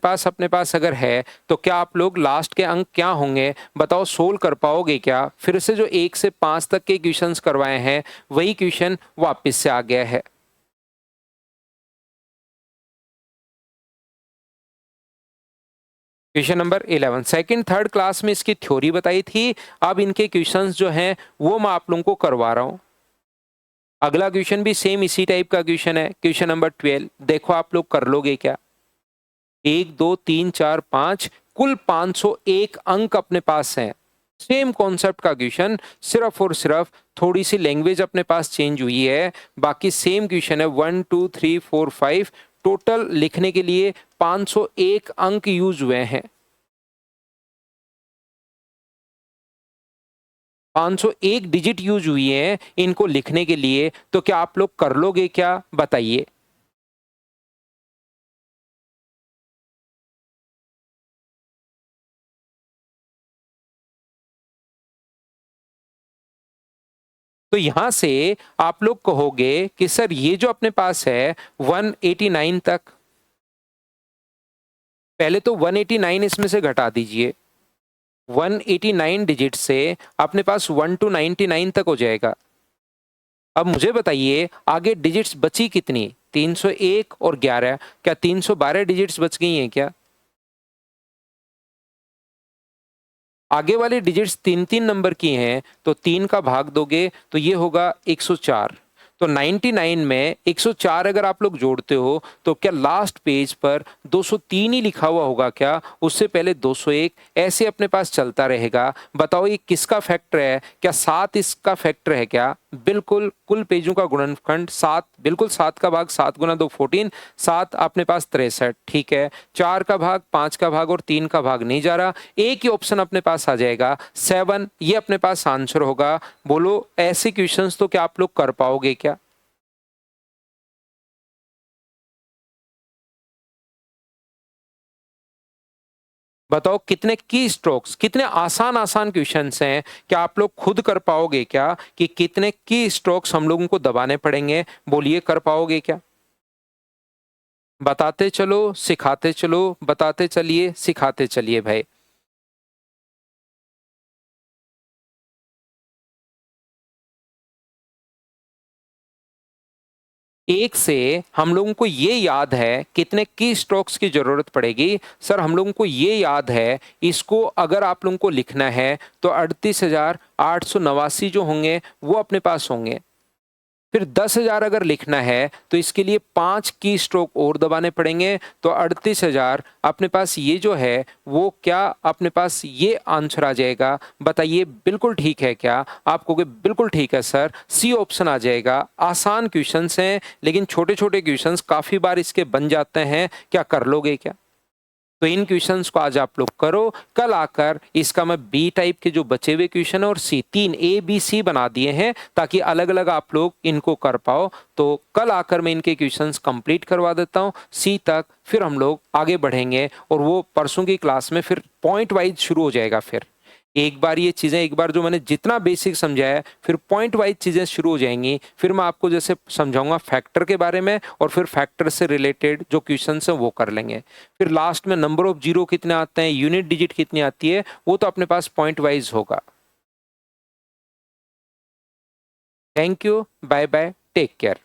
पास अगर है, तो क्या आप लोग लास्ट के अंक क्या होंगे बताओ, सोल्व कर पाओगे क्या? फिर से जो 1 से 5 तक के क्वेश्चंस करवाए हैं वही क्वेश्चन वापस से आ गया है। Question number 11, second third class में इसकी थ्योरी बताई थी, अब इनके क्वेश्चंस जो हैं वो मैं आप लोगों को करवा रहा हूं। अगला क्वेश्चन भी सेम इसी टाइप का क्वेश्चन है, क्वेश्चन नंबर 12, देखो आप लोग कर लोगे क्या? 1 2 3 4 5, कुल 501 अंक अपने पास हैं। सेम कॉन्सेप्ट का क्वेश्चन, सिर्फ और सिर्फ थोड़ी सी लैंग्वेज अपने पास चेंज हुई है, बाकी सेम क्वेश्चन है। 1 2 3 4 5, टोटल लिखने के लिए 501 अंक यूज हुए हैं। 501 डिजिट यूज हुई है इनको लिखने के लिए, तो क्या आप लोग कर लोगे क्या बताइए? तो यहां से आप लोग कहोगे कि सर ये जो अपने पास है 189 तक, पहले तो 189 इसमें से घटा दीजिए, 189 डिजिट से अपने पास 1 to 99 तक हो जाएगा। अब मुझे बताइए आगे डिजिट्स बची कितनी? 301 और 11, क्या 312 डिजिट्स बच गई हैं क्या? आगे वाले डिजिट्स 3 3 नंबर की हैं, तो 3 का भाग दोगे तो ये होगा 104। तो 99 में 104 अगर आप लोग जोड़ते हो तो क्या लास्ट पेज पर 203 ही लिखा हुआ होगा क्या? उससे पहले 201, ऐसे अपने पास चलता रहेगा। बताओ ये किसका फैक्टर है? क्या 7 इसका फैक्टर है क्या? बिल्कुल, कुल पेजों का गुणनखंड 7, बिल्कुल 7 का भाग 7 गुना 2 14, 7 अपने पास 63, ठीक है। 4 का भाग, 5 का भाग और 3 का भाग नहीं जा रहा, एक ही ऑप्शन अपने पास आ जाएगा 7, ये अपने पास आंसर होगा। बोलो ऐसे क्वेश्चंस तो क्या आप लोग कर पाओगे क्या? बताओ कितने की स्ट्रोक्स, कितने आसान आसान क्वेश्चंस हैं, क्या आप लोग खुद कर पाओगे क्या कि कितने की स्ट्रोक्स हम लोगों को दबाने पड़ेंगे? बोलिए कर पाओगे क्या? बताते चलो, सिखाते चलो, बताते चलिए, सिखाते चलिए भाई। एक से हम लोगों को ये याद है कितने की स्ट्रोक्स की जरूरत पड़ेगी? सर हम लोगों को ये याद है, इसको अगर आप लोगों को लिखना है तो 38,889 जो होंगे वो अपने पास होंगे। फिर 10,000 अगर लिखना है तो इसके लिए 5 की स्ट्रोक और दबाने पड़ेंगे, तो 38,000 अपने पास ये जो है वो क्या अपने पास ये आंसर आ जाएगा। बताइए बिल्कुल ठीक है क्या? आप कहोगे बिल्कुल ठीक है सर, सी ऑप्शन आ जाएगा। आसान क्वेश्चंस हैं लेकिन छोटे छोटे क्वेश्चंस काफी बार इसके बन जाते हैं, क्या कर लोगे क्या? तो इन क्वेश्चंस को आज आप लोग करो। कल आकर इसका मैं बी टाइप के जो बचे हुए क्वेश्चन है और सी, 3 ए बी सी बना दिए हैं ताकि अलग अलग आप लोग इनको कर पाओ। तो कल आकर मैं इनके क्वेश्चंस कंप्लीट करवा देता हूं सी तक, फिर हम लोग आगे बढ़ेंगे और वो परसों की क्लास में फिर पॉइंट वाइज शुरू हो जाएगा। फिर एक बार ये चीज़ें, एक बार जो मैंने जितना बेसिक समझाया, फिर पॉइंट वाइज चीज़ें शुरू हो जाएंगी। फिर मैं आपको जैसे समझाऊंगा फैक्टर के बारे में और फिर फैक्टर से रिलेटेड जो क्वेश्चन है वो कर लेंगे। फिर लास्ट में नंबर ऑफ जीरो कितने आते हैं, यूनिट डिजिट कितनी आती है, वो तो अपने पास पॉइंट वाइज होगा। Thank you, bye bye, take care.